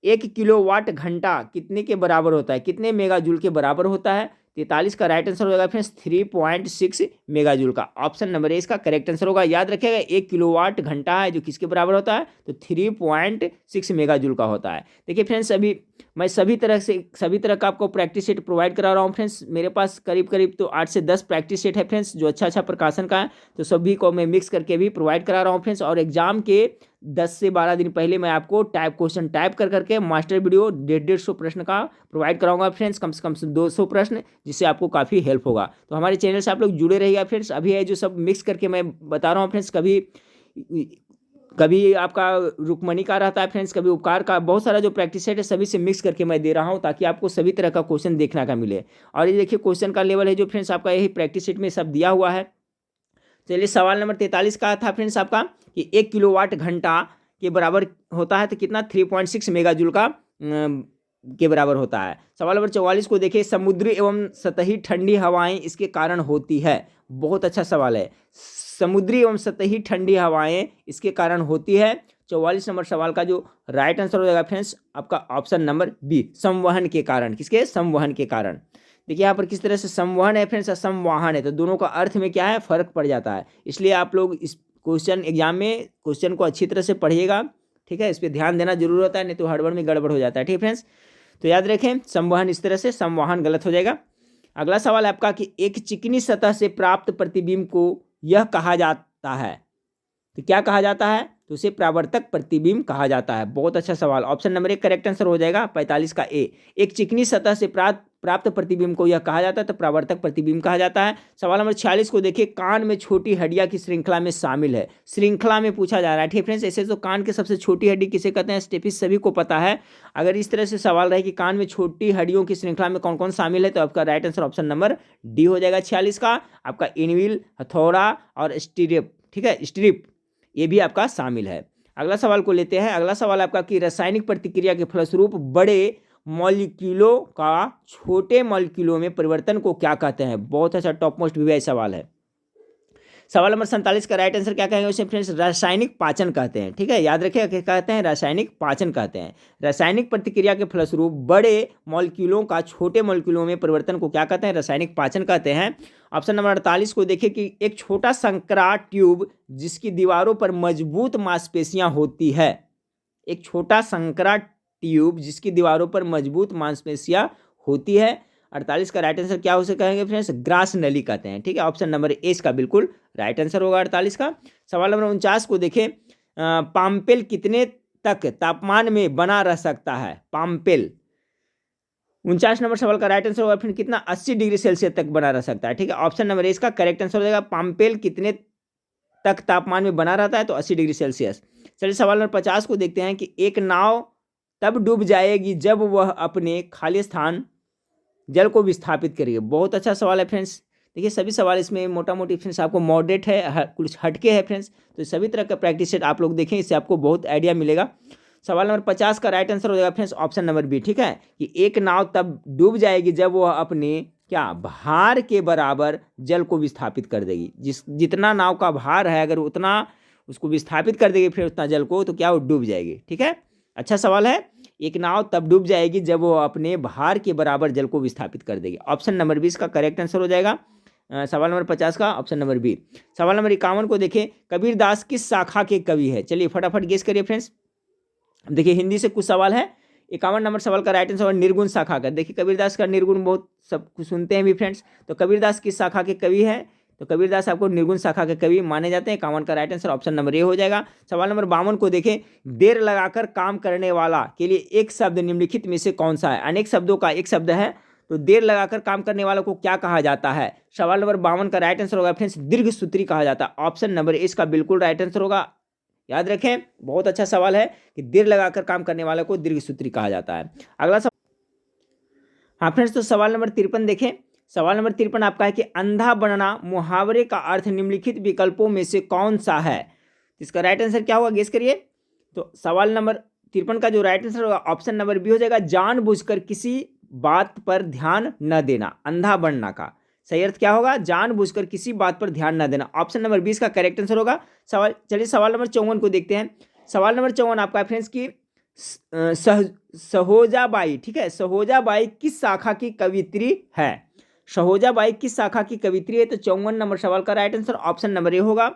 1 किलोवाट घंटा कितने के बराबर होता है, कितने मेगा जूल के बराबर होता है? 43 का राइट आंसर हो जाएगा फ्रेंड्स 3.6 मेगा जूल का। ऑप्शन नंबर ए इसका करेक्ट आंसर होगा। याद रखिएगा 1 किलोवाट घंटा है जो किसके बराबर होता है, तो 3.6 मेगा जूल का होता है। देखिए फ्रेंड्स, अभी मैं सभी तरह का आपको प्रैक्टिस सेट प्रोवाइड करा रहा हूँ फ्रेंड्स। मेरे पास करीब तो 8 से 10 प्रैक्टिस सेट है फ्रेंड्स, जो अच्छा प्रकाशन का है, तो सभी को मैं मिक्स करके भी प्रोवाइड करा रहा हूँ फ्रेंड्स। और एग्जाम के 10 से 12 दिन पहले मैं आपको क्वेश्चन टाइप करके मास्टर वीडियो 150 प्रश्न का प्रोवाइड कराऊंगा फ्रेंड्स, कम से कम 200 प्रश्न, जिससे आपको काफ़ी हेल्प होगा। तो हमारे चैनल से आप लोग जुड़े रहिएगा फ्रेंड्स। अभी है जो सब मिक्स करके मैं बता रहा हूँ फ्रेंड्स, कभी आपका रुक्मणी का रहता है फ्रेंड्स, कभी उपकार का, बहुत सारा जो प्रैक्टिस सेट है सभी से मिक्स करके मैं दे रहा हूँ, ताकि आपको सभी तरह का क्वेश्चन देखने का मिले। और ये देखिए क्वेश्चन का लेवल है जो फ्रेंड्स आपका यही प्रैक्टिस सेट में सब दिया हुआ है। चलिए सवाल नंबर 43 का था फ्रेंड्स आपका कि 1 किलोवाट घंटा के बराबर होता है, तो कितना? 3.6 मेगा जूल का के बराबर होता है। सवाल नंबर 44 को देखिए। समुद्री एवं सतही ठंडी हवाएं इसके कारण होती है। बहुत अच्छा सवाल है। समुद्री एवं सतही ठंडी हवाएं इसके कारण होती है। 44 नंबर सवाल का जो राइट आंसर हो जाएगा फ्रेंड्स आपका ऑप्शन नंबर बी, संवहन के कारण। किसके? संवहन के कारण। देखिए यहाँ पर किस तरह से संवहन है फ्रेंड्स, संवाहन है, तो दोनों का अर्थ में क्या है, फर्क पड़ जाता है। इसलिए आप लोग इस क्वेश्चन एग्जाम में क्वेश्चन को अच्छी तरह से पढ़िएगा, ठीक है। इस पर ध्यान देना जरूर होता है, नहीं तो हड़बड़ में गड़बड़ हो जाता है, ठीक है फ्रेंड्स। तो याद रखें संवहन इस तरह से, संवाहन गलत हो जाएगा। अगला सवाल आपका कि एक चिकनी सतह से प्राप्त प्रतिबिंब को यह कहा जाता है, तो क्या कहा जाता है? तो उसे परावर्तक प्रतिबिंब कहा जाता है। बहुत अच्छा सवाल। ऑप्शन नंबर 1 करेक्ट आंसर हो जाएगा 45 का ए। एक चिकनी सतह से प्राप्त प्रतिबिंब को यह कहा जाता है, तो परावर्तक प्रतिबिंब कहा जाता है। सवाल नंबर 46 को देखिए। कान में छोटी हड्डियां की श्रृंखला में शामिल है, श्रृंखला में पूछा जा रहा है, ठीक है फ्रेंड्स। ऐसे तो कान की सबसे छोटी हड्डी किसे कहते हैं? स्टेपिस, सभी को पता है। अगर इस तरह से सवाल रहे कि कान में छोटी हड्डियों की श्रृंखला में कौन कौन शामिल है, तो आपका right answer option number D हो जाएगा 46 का। आपका इनविल, हथौड़ा और स्टीरिप, ठीक है, स्ट्रिप, ये भी आपका शामिल है। अगला सवाल को लेते हैं। अगला सवाल आपका कि रासायनिक प्रतिक्रिया के फलस्वरूप बड़े मॉलिक्यूलों का छोटे मॉलिक्यूलों में परिवर्तन को क्या कहते हैं? बहुत अच्छा टॉप मोस्ट वीआई सवाल है। सवाल नंबर 47 का राइट आंसर क्या कहेंगे उसे फ्रेंड्स? रासायनिक पाचन कहते हैं। ठीक है, याद रखिएगा क्या कहते हैं? रासायनिक पाचन कहते हैं। रासायनिक प्रतिक्रिया के फलस्वरूप बड़े मॉलिक्यूलों का छोटे मॉलिक्यूलों में परिवर्तन को क्या कहते हैं? रासायनिक पाचन कहते हैं। ऑप्शन नंबर 48 को देखिए कि एक छोटा संकरा ट्यूब जिसकी दीवारों पर मजबूत मांसपेशियां होती है। एक छोटा संकरा ट्यूब जिसकी दीवारों पर मजबूत मांसपेशियां होती है। 48 का राइट आंसर क्या हो सकता है फ्रेंड्स? ग्रास नली कहते हैं। ठीक है, ऑप्शन नंबर ए इसका बिल्कुल राइट आंसर होगा 48 का। सवाल नंबर 49 को देखें, पाम्पेल कितने तक तापमान में बना रह सकता है? पाम्पेल 49 नंबर सवाल का राइट आंसर होगा फिर कितना? 80 डिग्री सेल्सियस तक बना रह सकता है। ठीक है, ऑप्शन नंबर ए इसका करेक्ट आंसर हो जाएगा। पाम्पेल कितने तक तापमान में बना रहता है? तो 80 डिग्री सेल्सियस। चलिए सवाल नंबर 50 को देखते हैं कि एक नाव तब डूब जाएगी जब वह अपने खाली स्थान जल को विस्थापित करेगी। बहुत अच्छा सवाल है फ्रेंड्स। देखिए सभी सवाल इसमें मोटा मोटी फ्रेंड्स आपको मॉडरेट है, कुछ हटके है फ्रेंड्स, तो सभी तरह का प्रैक्टिस सेट आप लोग देखें, इससे आपको बहुत आइडिया मिलेगा। सवाल नंबर 50 का राइट आंसर हो जाएगा फ्रेंड्स ऑप्शन नंबर बी। ठीक है, कि एक नाव तब डूब जाएगी जब वह अपने क्या भार के बराबर जल को विस्थापित कर देगी। जितना नाव का भार है अगर उतना उसको विस्थापित कर देगी फिर उतना जल को, तो क्या वो डूब जाएगी। ठीक है, अच्छा सवाल है। एक नाव तब डूब जाएगी जब वो अपने भार के बराबर जल को विस्थापित कर देगी। ऑप्शन नंबर 20 का करेक्ट आंसर हो जाएगा सवाल नंबर 50 का ऑप्शन नंबर बी। सवाल नंबर 51 को देखें, कबीरदास किस शाखा के कवि है? चलिए फटाफट गेस करिए फ्रेंड्स। देखिए हिंदी से कुछ सवाल है। 51 नंबर सवाल का राइट आंसर निर्गुण शाखा का। देखिए कबीरदास का निर्गुण बहुत सब कुछ सुनते हैं भी फ्रेंड्स, तो कबीरदास किस शाखा के कवि है? तो कबीरदास आपको निर्गुण शाखा के कवि माने जाते हैं। 51 का right answer option number A हो जाएगा। सवाल नंबर 52 को देखें, देर लगाकर काम करने वाला के लिए एक शब्द निम्नलिखित में से कौन सा है? अनेक शब्दों का एक शब्द है, तो देर लगाकर काम करने वालों को क्या कहा जाता है? सवाल नंबर 52 का राइट आंसर होगा फ्रेंड्स दीर्घ सूत्री कहा जाता है। ऑप्शन नंबर ए इसका बिल्कुल राइट आंसर होगा। याद रखें, बहुत अच्छा सवाल है कि देर लगाकर काम करने वालों को दीर्घ सूत्री कहा जाता है। अगला सवाल, हाँ फ्रेंड्स, तो सवाल नंबर 53 देखें। सवाल नंबर 53 आपका है कि अंधा बनना मुहावरे का अर्थ निम्नलिखित विकल्पों में से कौन सा है? इसका राइट आंसर क्या होगा, गेस करिए। तो सवाल नंबर 53 का जो राइट आंसर होगा ऑप्शन नंबर बी हो जाएगा, जानबूझकर किसी बात पर ध्यान न देना। अंधा बनना का सही अर्थ क्या होगा? जानबूझकर किसी बात पर ध्यान न देना। ऑप्शन नंबर 20 का करेक्ट आंसर होगा। चलिए सवाल नंबर 54 को देखते हैं। सवाल नंबर 54 आपका फ्रेंड्स की सहोजाबाई, ठीक है, सहोजाबाई किस शाखा की कवित्री है? सहोजाबाई किस शाखा की कवित्री है? तो 54 नंबर सवाल का right answer option number A होगा,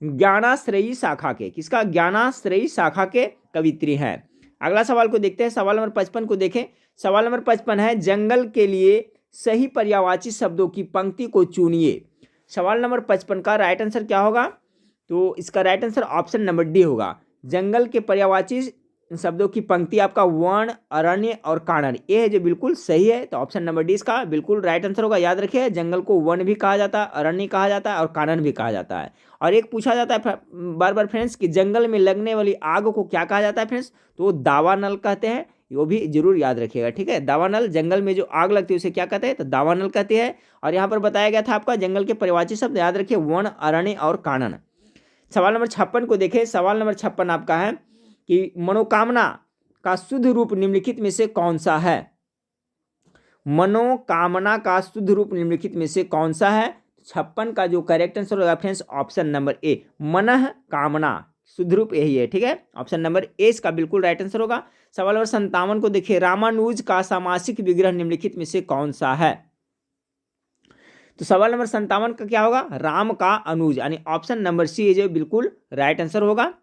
ज्ञानाश्रयी शाखा के। किसका? ज्ञानाश्रयी शाखा के कवित्री हैं। अगला सवाल को देखते हैं। सवाल नंबर 55 को देखें। सवाल नंबर 55 है, जंगल के लिए सही पर्यायवाची शब्दों की पंक्ति को चुनिए। सवाल नंबर 55 का राइट आंसर क्या होगा? तो इसका right answer option number D होगा। जंगल के पर्यायवाची शब्दों की पंक्ति आपका वन, अरण्य और कानन, ये है जो बिल्कुल सही है। तो ऑप्शन नंबर डी इसका बिल्कुल राइट आंसर होगा। याद रखिए, जंगल को वन भी कहा जाता है, अरण्य कहा जाता है और कानन भी कहा जाता है। और एक पूछा जाता है बार बार फ्रेंड्स कि जंगल में लगने वाली आग को क्या कहा जाता है फ्रेंड्स? तो दावानल कहते हैं। वो भी जरूर याद रखिएगा। ठीक है, दावानल, जंगल में जो आग लगती है उसे क्या कहते हैं? तो दावानल कहते हैं। और यहाँ पर बताया गया था आपका जंगल के पर्यायवाची शब्द, याद रखिए, वन, अरण्य और कानन। सवाल नंबर 56 को देखें। सवाल नंबर 56 आपका है कि मनोकामना का शुद्ध रूप निम्नलिखित में से कौन सा है? मनोकामना का शुद्ध रूप निम्नलिखित में से कौन सा है? 56 का जो करेक्ट आंसर होगा फ्रेंड्स ऑप्शन नंबर ए, मनः कामना, शुद्ध रूप यही है। ठीक है, ऑप्शन नंबर ए इसका बिल्कुल राइट आंसर होगा। सवाल नंबर 57 को देखिए, रामानुज का सामासिक विग्रह निम्नलिखित में से कौन सा है? तो सवाल नंबर 57 का क्या होगा? राम का अनुज, यानी ऑप्शन नंबर सी जो बिल्कुल राइट आंसर होगा।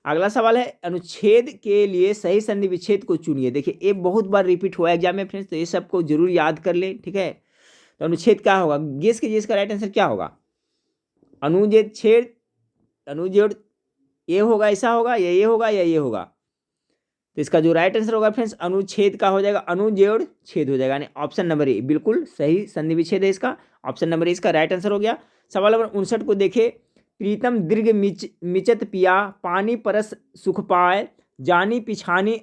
अगला सवाल है, अनुच्छेद के लिए सही संधि विच्छेद को चुनिए। देखिए ये बहुत बार रिपीट हुआ है एग्जाम में फ्रेंड्स, तो ये सबको जरूर याद कर लें। ठीक है, तो अनुच्छेद क्या होगा, गेस कीजिए इसका राइट आंसर क्या होगा? अनुच्छेद छेद, अनुच्छेद ये होगा, ऐसा होगा, या ये होगा, या ये होगा। तो इसका जो राइट आंसर होगा फ्रेंड्स अनुच्छेद का हो जाएगा, अनुजेड़ छेद हो जाएगा, यानी ऑप्शन नंबर ए बिल्कुल सही संधि विच्छेद है इसका। ऑप्शन नंबर ए इसका राइट आंसर हो गया। सवाल नंबर 59 को देखे, प्रीतम दीर्घ मिचत पिया, पानी परस सुख पाए, जानी पिछानी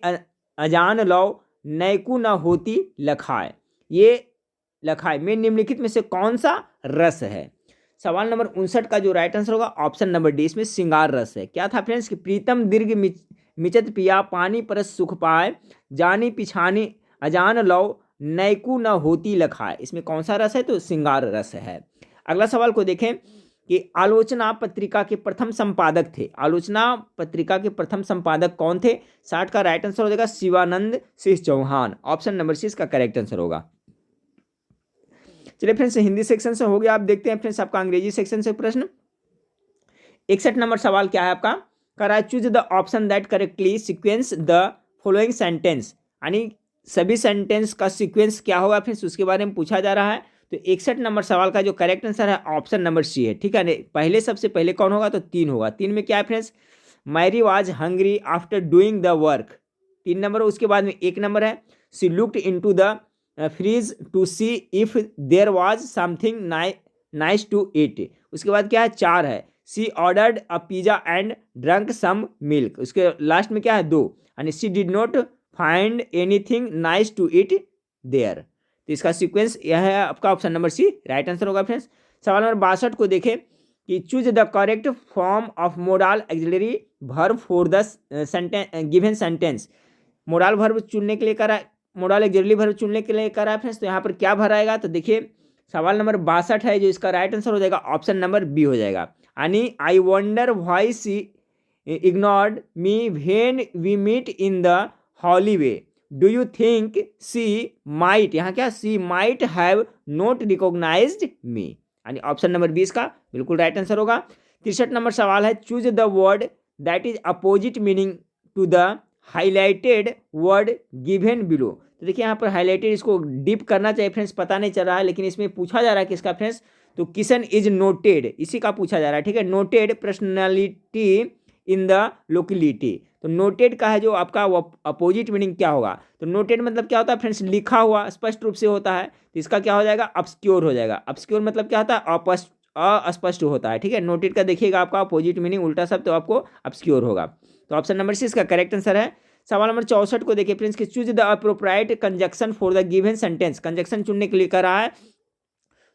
अजान लौ, नैकू न होती लखाए। ये लखाए में निम्नलिखित में से कौन सा रस है? सवाल नंबर 59 का जो राइट आंसर होगा ऑप्शन नंबर डी, इसमें श्रृंगार रस है। क्या था फ्रेंड्स कि प्रीतम दीर्घ मिचत पिया, पानी परस सुख पाए, जानी पिछानी अजान लौ, नैकू न होती लखाए। इसमें कौन सा रस है? तो श्रृंगार रस है। अगला सवाल को देखें। कि आलोचना पत्रिका के प्रथम संपादक थे। आलोचना पत्रिका के प्रथम संपादक कौन थे? 60 का राइट आंसर हो जाएगा Shivanand Singh Chauhan. Option number C इसका करेक्ट आंसर होगा। चलिए फ्रेंड्स, हिंदी सेक्शन से हो गया। आप देखते हैं फ्रेंड्स आपका अंग्रेजी सेक्शन से प्रश्न। 61 नंबर सवाल क्या है आपका? कर रहा है choose the option that correctly sequence the following sentence, यानी सभी सेंटेंस का सीक्वेंस क्या होगा फ्रेंड्स, उसके बारे में पूछा जा रहा है। तो 61 नंबर सवाल का जो करेक्ट आंसर है ऑप्शन नंबर सी है। ठीक है, पहले सबसे पहले कौन होगा? तो 3 होगा। 3 में क्या है friends? Mary was hungry after doing the work, 3 number. उसके बाद में 1 नंबर है she looked into the fridge to see if there was something nice to eat. उसके बाद क्या है? 4 है she ordered a pizza and drunk some milk. उसके लास्ट में क्या है? 2, यानी she did not find anything nice to eat there. तो इसका सीक्वेंस यह है आपका option number C right answer होगा फ्रेंड्स। सवाल नंबर 62 को देखें कि choose the correct form of modal auxiliary verb for the given sentence. Modal verb चुनने के लिए करा, मोडाल एक्सिलरी वर्ब चुनने के लिए करा फ्रेंड्स। तो यहाँ पर क्या भराएगा? तो देखिए सवाल नंबर 62 है, जो इसका राइट आंसर हो जाएगा ऑप्शन नंबर बी हो जाएगा। यानी I wonder why she ignored me when we meet in the hallway, do you think she might, यहाँ क्या? She might have not recognized me, यानी ऑप्शन नंबर 20 का बिल्कुल राइट आंसर होगा। 63 नंबर सवाल है choose the word that is opposite meaning to the highlighted word given below. तो देखिए यहाँ पर हाईलाइटेड, इसको डीप करना चाहिए फ्रेंड्स, पता नहीं चल रहा है, लेकिन इसमें पूछा जा रहा है किसका फ्रेंड्स? तो किशन इज नोटेड, इसी का पूछा जा रहा है। ठीक है, noted personality in the locality. तो नोटेड का है जो आपका वो अपोजिट मीनिंग क्या होगा? तो नोटेड मतलब क्या होता है फ्रेंड्स? लिखा हुआ स्पष्ट रूप से होता है। तो इसका क्या हो जाएगा? ऑब्स्क्योर हो जाएगा। ऑब्स्क्योर मतलब क्या होता है? अस्पष्ट होता है। ठीक है, नोटेड का देखिएगा आपका अपोजिट मीनिंग उल्टा सब, तो आपको ऑब्स्क्योर होगा। तो ऑप्शन नंबर सी इसका करेक्ट आंसर है। सवाल नंबर 64 को देखिए फ्रेंड्स कि choose the appropriate conjunction for the given sentence. Conjunction चुनने के लिए कर रहा है।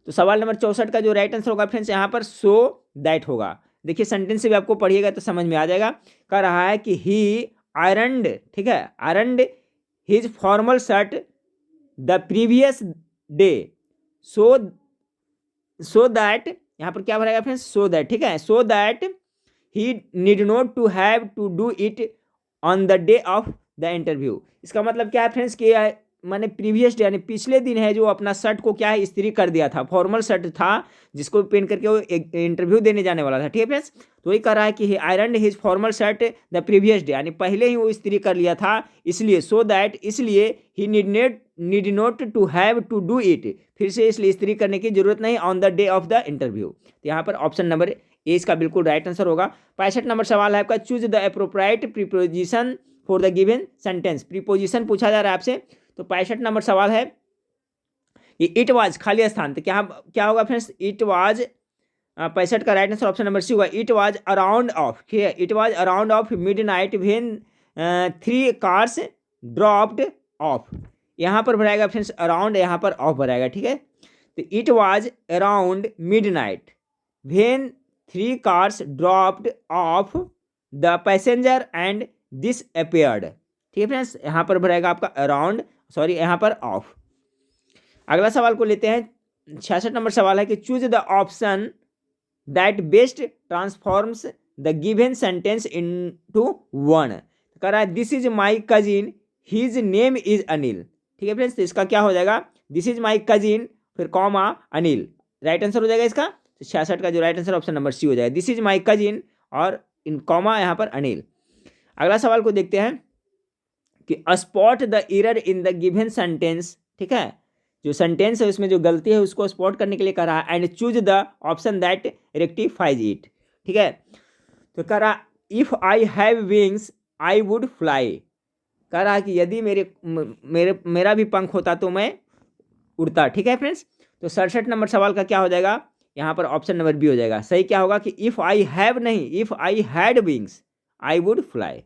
तो सवाल नंबर 64 का जो राइट आंसर होगा फ्रेंड्स यहाँ पर सो दैट होगा। देखिए सेंटेंस से भी आपको पढ़िएगा तो समझ में आ जाएगा। कह रहा है कि ही आयरनड, ठीक है, ironed his formal shirt the previous day so that, यहाँ पर क्या भरेगा फ्रेंड्स? So that. ठीक है, so that he need not to have to do it on the day of the interview. इसका मतलब क्या है फ्रेंड्स कि मैंने प्रीवियस डे यानी पिछले दिन है जो अपना शर्ट को क्या है इस्त्री कर दिया था। फॉर्मल शर्ट था जिसको पहन करके वो एक इंटरव्यू देने जाने वाला था। ठीक है फ्रेंड्स, तो वही कह रहा है कि he iron his formal shirt the previous day, यानी पहले ही वो इस्त्री कर लिया था, इसलिए सो दैट, इसलिए he need not to have to do it, फिर से इसलिए इस्त्री करने की जरूरत नहीं on the day of the interview. तो यहाँ पर ऑप्शन नंबर ए इसका बिल्कुल राइट आंसर होगा। 65 नंबर सवाल है आपका choose the appropriate preposition for the given sentence. Preposition पूछा जा रहा है आपसे। तो 65 नंबर सवाल है कि इट वाज खाली स्थान, तो क्या होगा फ्रेंड्स? इट वाज 65 का right answer option number C होगा। इट वाज अराउंड ऑफ, ठीक है, it was around of midnight when 3 cars dropped off. यहाँ पर भराएगा फ्रेंड्स अराउंड, यहाँ पर ऑफ भराएगा। ठीक है, तो it was around midnight when 3 cars dropped of the passenger and this appeared. ठीक है फ्रेंड्स, यहाँ पर भराएगा आपका अराउंड, सॉरी यहाँ पर ऑफ। अगला सवाल को लेते हैं। 66 नंबर सवाल है कि choose the option that best transforms the given sentence into one. कह रहा है this is my cousin his name is Anil. ठीक है फ्रेंड्स, तो इसका क्या हो जाएगा? दिस इज माई कजिन फिर कॉमा अनिल, राइट आंसर हो जाएगा इसका। तो 66 का जो right answer option number C हो जाएगा। दिस इज माई कजिन और इन कॉमा यहाँ पर अनिल। अगला सवाल को देखते हैं कि spot the error in the given sentence. ठीक है, जो सेंटेंस है उसमें जो गलती है उसको स्पॉट करने के लिए कह रहा है and choose the option that rectifies it. ठीक है, तो कह रहा if I have wings I would fly. कह रहा कि यदि मेरा भी पंख होता तो मैं उड़ता। ठीक है फ्रेंड्स, तो 67 नंबर सवाल का क्या हो जाएगा? यहाँ पर ऑप्शन नंबर बी हो जाएगा। सही क्या होगा कि इफ आई हैव नहीं, if I had wings I would fly.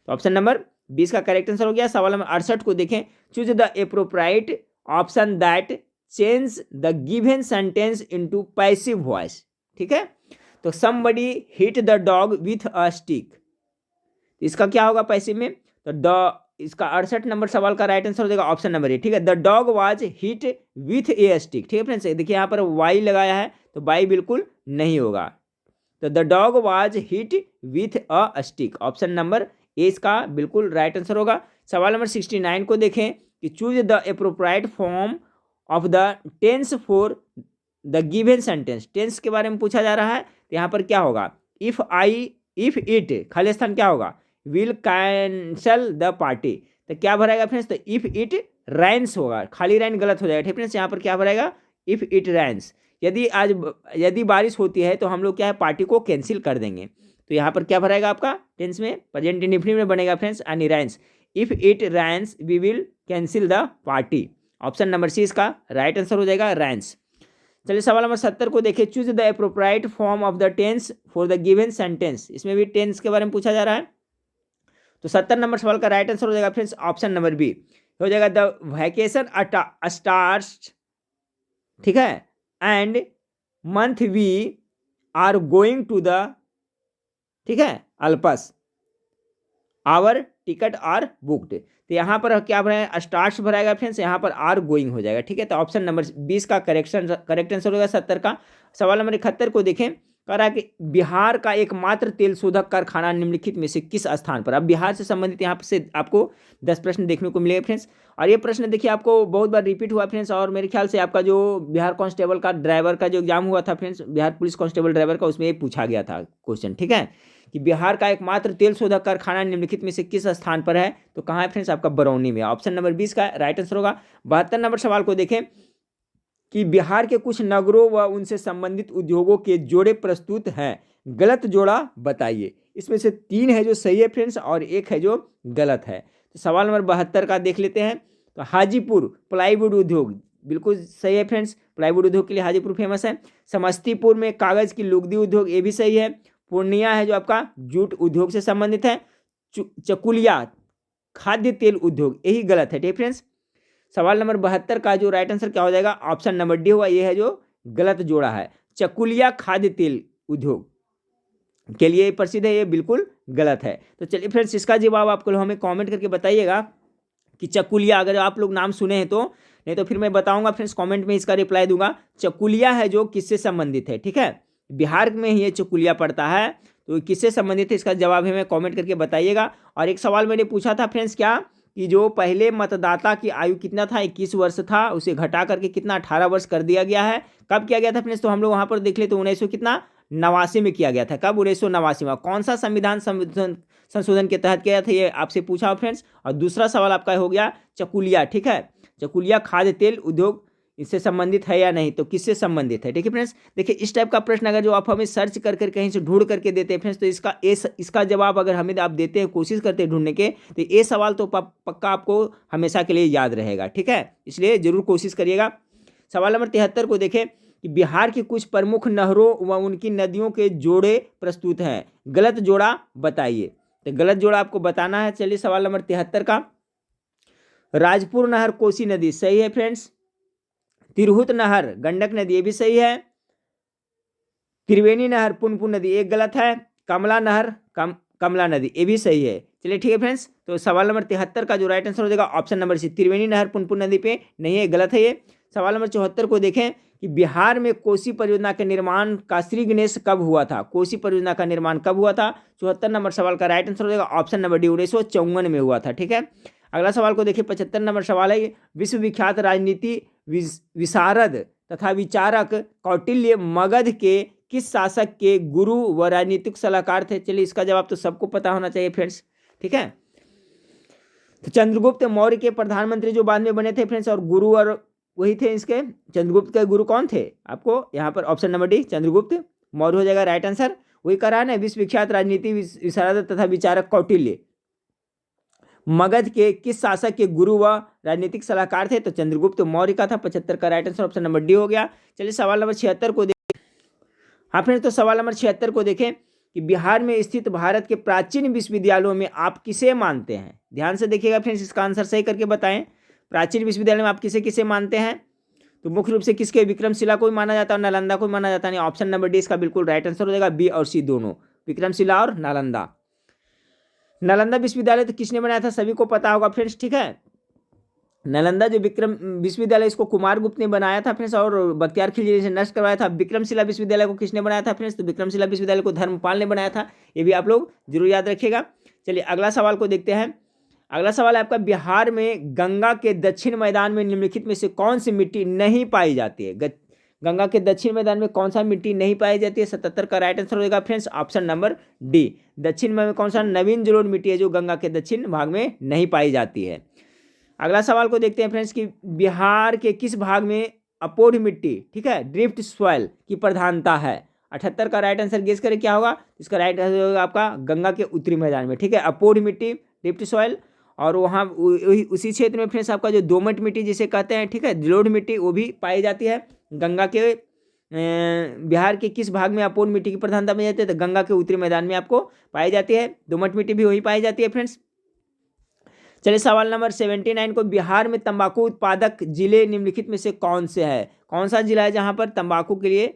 तो ऑप्शन नंबर 20 का करेक्ट आंसर हो गया। सवाल नंबर 68 को देखें। Choose the appropriate option that change the given sentence into passive voice. ठीक है, तो somebody hit the dog with a stick, इसका क्या होगा पैसिव में? तो द इसका 68 नंबर सवाल का राइट आंसर हो जाएगा ऑप्शन नंबर ए। ठीक है, the dog was hit with A stick. ठीक है फ्रेंड्स, देखिए यहाँ पर वाई लगाया है तो वाई बिल्कुल नहीं होगा, तो the dog was hit with a stick, option number A इसका बिल्कुल राइट आंसर होगा। सवाल नंबर 69 को देखें कि choose the appropriate form of the tense for the given sentence. Tense के बारे में पूछा जा रहा है, तो यहाँ पर क्या होगा, इफ इट खाली स्थान क्या होगा, विल कैंसल द पार्टी, तो क्या भरेगा फ्रेंड्स, तो इफ इट रैंस होगा, खाली रैन गलत हो जाएगा। ठीक फ्रेंड्स, यहाँ पर क्या भरेगा, इफ इट रैंस। यदि बारिश होती है तो हम लोग क्या है, पार्टी को कैंसिल कर देंगे, तो यहाँ पर क्या भरेगा आपका टेंस में, प्रेजेंट इंडेफिनिट में बनेगा friends, any rains, if it rains we will cancel the party, option number C इसका राइट आंसर हो जाएगा, रैंस। चलिए सवाल नंबर 70 को देखिए, choose the appropriate form of the tense for the given sentence. इसमें भी टेंस के बारे में पूछा जा रहा है, तो 70 नंबर सवाल का राइट आंसर हो जाएगा फ्रेंड्स ऑप्शन नंबर बी, हो जाएगा द वैकेशन स्टार्ट्स, ठीक है, and month we are going to the, ठीक है, Alps, our ticket are booked, तो यहाँ पर क्या भराएगा, स्टार्ट्स भराएगा फ्रेंड्स, यहाँ पर आर गोइंग हो जाएगा। ठीक है, तो ऑप्शन नंबर 20 का करेक्ट आंसर होगा 70 का। सवाल नंबर 71 को देखें, कह रहा है कि बिहार का एकमात्र तेल शोधक कारखाना निम्नलिखित में से किस स्थान पर। अब बिहार से संबंधित यहाँ से आपको 10 प्रश्न देखने को मिलेगा फ्रेंड्स, और ये प्रश्न देखिए आपको बहुत बार रिपीट हुआ फ्रेंड्स, और मेरे ख्याल से आपका जो बिहार कांस्टेबल का ड्राइवर का जो एग्जाम हुआ था friends, Bihar police constable driver का, उसमें ये पूछा गया था क्वेश्चन। ठीक है, कि बिहार का एकमात्र तेल शोधक कारखाना निम्नलिखित में से किस स्थान पर है, तो कहाँ है फ्रेंड्स, आपका बरौनी में, ऑप्शन नंबर 20 का राइट आंसर होगा। 72 नंबर सवाल को देखें कि बिहार के कुछ नगरों व उनसे संबंधित उद्योगों के जोड़े प्रस्तुत हैं, गलत जोड़ा बताइए। इसमें से 3 है जो सही है फ्रेंड्स, और 1 है जो गलत है। तो सवाल नंबर 72 का देख लेते हैं, तो हाजीपुर प्लाईवुड उद्योग बिल्कुल सही है फ्रेंड्स, प्लाईवुड उद्योग के लिए हाजीपुर फेमस है। समस्तीपुर में कागज की लुगदी उद्योग, ये भी सही है। पूर्णिया है जो आपका जूट उद्योग से संबंधित है। चकुलिया खाद्य तेल उद्योग, यही गलत है। ठीक फ्रेंड्स, सवाल नंबर 72 का जो राइट आंसर क्या हो जाएगा, ऑप्शन नंबर डी होगा, ये है जो गलत जोड़ा है, चकुलिया खाद्य तेल उद्योग के लिए प्रसिद्ध है, ये बिल्कुल गलत है। तो चलिए फ्रेंड्स, इसका जवाब आपको हमें कमेंट करके बताइएगा कि चकुलिया, अगर आप लोग नाम सुने हैं तो, नहीं तो फिर मैं बताऊंगा फ्रेंड्स, कमेंट में इसका रिप्लाई दूंगा। चकुलिया है जो किससे संबंधित है, ठीक है, बिहार में ही ये चकुलिया पड़ता है, तो किससे संबंधित है, इसका जवाब हमें कमेंट करके बताइएगा। और एक सवाल मैंने पूछा था फ्रेंड्स, क्या कि जो पहले मतदाता की आयु कितना था, 21 वर्ष था, उसे घटा करके कितना 18 वर्ष कर दिया गया है। कब किया गया था फ्रेंड्स, तो हम लोग वहाँ पर देख ले तो 1989 में किया गया था। कब, 1989 में। कौन सा संविधान संशोधन के तहत किया था, ये आपसे पूछा फ्रेंड्स। और दूसरा सवाल आपका हो गया चकुलिया, ठीक है, चकुलिया खाद्य तेल उद्योग इससे संबंधित है या नहीं, तो किससे संबंधित है। ठीक है फ्रेंड्स, देखिए इस टाइप का प्रश्न अगर जो आप हमें सर्च कर कहीं से ढूंढ करके देते हैं फ्रेंड्स, तो इसका जवाब अगर हमें आप देते हैं, कोशिश करते हैं ढूंढने के, तो ये सवाल तो पक्का आपको हमेशा के लिए याद रहेगा। ठीक है, इसलिए जरूर कोशिश करिएगा। सवाल नंबर 73 को देखें कि बिहार की कुछ प्रमुख नहरों व उनकी नदियों के जोड़े प्रस्तुत हैं, गलत जोड़ा बताइए। तो गलत जोड़ा आपको बताना है। चलिए सवाल नंबर 73 का, राजपुर नहर कोसी नदी, सही है फ्रेंड्स। तिरहुत नहर गंडक नदी, ये भी सही है। त्रिवेणी नहर पुनपुन नदी, एक गलत है। कमला नहर कमला नदी, ये भी सही है। चलिए ठीक है फ्रेंड्स, तो सवाल नंबर 73 का जो राइट आंसर हो जाएगा ऑप्शन नंबर सी, त्रिवेणी नहर पुनपुन नदी पे नहीं है, गलत है ये। सवाल नंबर 74 को देखें कि बिहार में कोसी परियोजना के निर्माण का श्री गणेश कब हुआ था, कोसी परियोजना का निर्माण कब हुआ था। 74 नंबर सवाल का राइट आंसर हो जाएगा ऑप्शन नंबर डी, 1954 में हुआ था। ठीक है, अगला सवाल को देखिए, 75 नंबर सवाल है, विश्वविख्यात राजनीति विशारद तथा विचारक कौटिल्य मगध के किस शासक के गुरु व राजनीतिक सलाहकार थे। चलिए इसका जवाब तो सबको पता होना चाहिए फ्रेंड्स। ठीक है, तो चंद्रगुप्त मौर्य के प्रधानमंत्री जो बाद में बने थे फ्रेंड्स, और गुरु और वही थे इसके, चंद्रगुप्त के गुरु कौन थे, आपको यहाँ पर option number D Chandragupta Maurya हो जाएगा राइट आंसर। वही करा है ना, विश्वविख्यात राजनीति विशारद तथा विचारक कौटिल्य मगध के किस शासक के गुरु व राजनीतिक सलाहकार थे, तो चंद्रगुप्त मौर्य का था। 75 का right answer option number D हो गया। चलिए सवाल नंबर 76 को देखें। हाँ फ्रेंड्स, तो सवाल नंबर 76 को देखें कि बिहार में स्थित भारत के प्राचीन विश्वविद्यालयों में आप किसे मानते हैं। ध्यान से देखिएगा फ्रेंड्स, इसका आंसर सही करके बताएं। प्राचीन विश्वविद्यालय में आप किसे किसे मानते हैं, तो मुख्य रूप से किसके, विक्रमशिला को भी माना जाता है और नालंदा को भी माना जाता है। ऑप्शन नंबर डी इसका बिल्कुल राइट आंसर हो जाएगा, बी और सी दोनों, विक्रमशिला और नालंदा। नालंदा विश्वविद्यालय तो किसने बनाया था, सभी को पता होगा फ्रेंड्स, ठीक है। नालंदा जो विक्रम विश्वविद्यालय, इसको कुमार गुप्त ने बनाया था फ्रेंड्स, और बख्तियार खिलजी ने नष्ट करवाया था। विक्रमशिला विश्वविद्यालय को किसने बनाया था फ्रेंड्स, तो विक्रमशिला विश्वविद्यालय को धर्मपाल ने बनाया था। ये भी आप लोग जरूर याद रखिएगा। चलिए अगला सवाल को देखते हैं। अगला सवाल है आपका, बिहार में गंगा के दक्षिण मैदान में निम्नलिखित में से कौन सी मिट्टी नहीं पाई जाती है। गंगा के दक्षिण मैदान में कौन सा मिट्टी नहीं पाई जाती है। 77 का राइट आंसर हो जाएगा फ्रेंड्स ऑप्शन नंबर डी। दक्षिण में कौन सा, नवीन जलोढ़ मिट्टी है जो गंगा के दक्षिण भाग में नहीं पाई जाती है। अगला सवाल को देखते हैं फ्रेंड्स कि बिहार के किस भाग में अपोढ़ मिट्टी, ठीक है, ड्रिफ्ट सॉइल की प्रधानता है। 78 का राइट आंसर गेस करें क्या होगा। इसका राइट आंसर होगा आपका गंगा के उत्तरी मैदान में, ठीक है, अपोढ़ मिट्टी ड्रिफ्ट सॉइल। और वहाँ उसी क्षेत्र में फ्रेंड्स आपका जो दोमट मिट्टी जिसे कहते हैं, ठीक है, जलोढ़ मिट्टी, वो भी पाई जाती है। गंगा के बिहार के किस भाग में अपोढ़ मिट्टी की प्रधानता पाई जाती है, तो गंगा के उत्तरी मैदान में आपको पाई जाती है। दोमट मिट्टी भी वही पाई जाती है फ्रेंड्स। चलिए सवाल नंबर 79 को, बिहार में तंबाकू उत्पादक जिले निम्नलिखित में से कौन से है। कौन सा जिला है जहां पर तंबाकू के लिए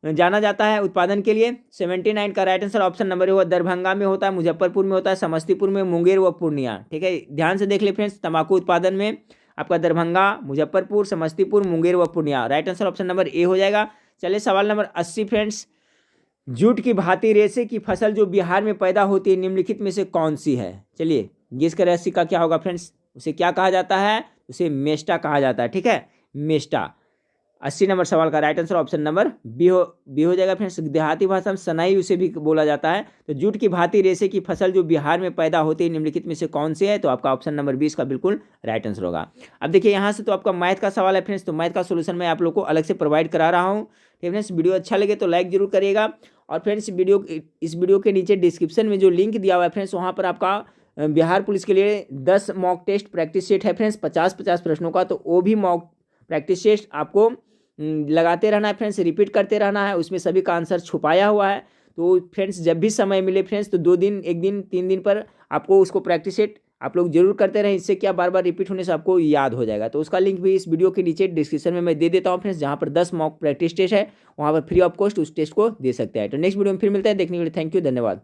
जाना जाता है, उत्पादन के लिए। 79 का राइट आंसर ऑप्शन नंबर है, दरभंगा में होता है, मुजफ्फरपुर में होता है, समस्तीपुर में, मुंगेर व पूर्णिया, ठीक है। ध्यान से देख ले फ्रेंड्स, तंबाकू उत्पादन में आपका दरभंगा, मुजफ्फरपुर, समस्तीपुर, मुंगेर व Purnia. Right answer option number A हो जाएगा। चलिए सवाल नंबर 80 फ्रेंड्स, जूट की भांति रेशे की फसल जो बिहार में पैदा होती है निम्नलिखित में से कौन सी है। चलिए गेस करें 80 का क्या होगा फ्रेंड्स। उसे क्या कहा जाता है, उसे मेस्टा कहा जाता है, ठीक है, मेस्टा। 80 नंबर सवाल का right answer option number B हो जाएगा फ्रेंड्स। देहाती भाषा में सनाई उसे भी बोला जाता है। तो जूट की भांति रेशे की फसल जो बिहार में पैदा होती है निम्नलिखित में से कौन सी है, तो आपका ऑप्शन नंबर 20 का बिल्कुल राइट आंसर होगा। अब देखिए यहाँ से तो आपका मैथ का सवाल है फ्रेंड्स, तो मैथ का सोल्यूशन मैं आप लोग को अलग से प्रोवाइड करा रहा हूँ। ठीक फ्रेंड्स, वीडियो अच्छा लगे तो लाइक जरूर करिएगा। और फ्रेंड्स इस वीडियो के नीचे डिस्क्रिप्शन में जो लिंक दिया हुआ है फ्रेंड्स, वहाँ पर आपका बिहार पुलिस के लिए 10 मॉक टेस्ट प्रैक्टिस सेट है फ्रेंड्स, 50-50 प्रश्नों का। तो वो भी मॉक प्रैक्टिस टेस्ट आपको लगाते रहना है फ्रेंड्स, रिपीट करते रहना है। उसमें सभी का आंसर छुपाया हुआ है। तो फ्रेंड्स जब भी समय मिले फ्रेंड्स, तो 2 दिन, 1 दिन, 3 दिन पर आपको उसको प्रैक्टिस सेट आप लोग जरूर करते रहें। इससे क्या बार बार रिपीट होने से आपको याद हो जाएगा। तो उसका लिंक भी इस वीडियो के नीचे डिस्क्रिप्शन में मैं दे देता हूँ फ्रेंड्स, जहाँ पर 10 मॉक प्रैक्टिस टेस्ट है, वहाँ पर फ्री ऑफ कॉस्ट उस टेस्ट को दे सकते हैं। तो नेक्स्ट वीडियो में फिर मिलता है। देखने के लिए थैंक यू, धन्यवाद।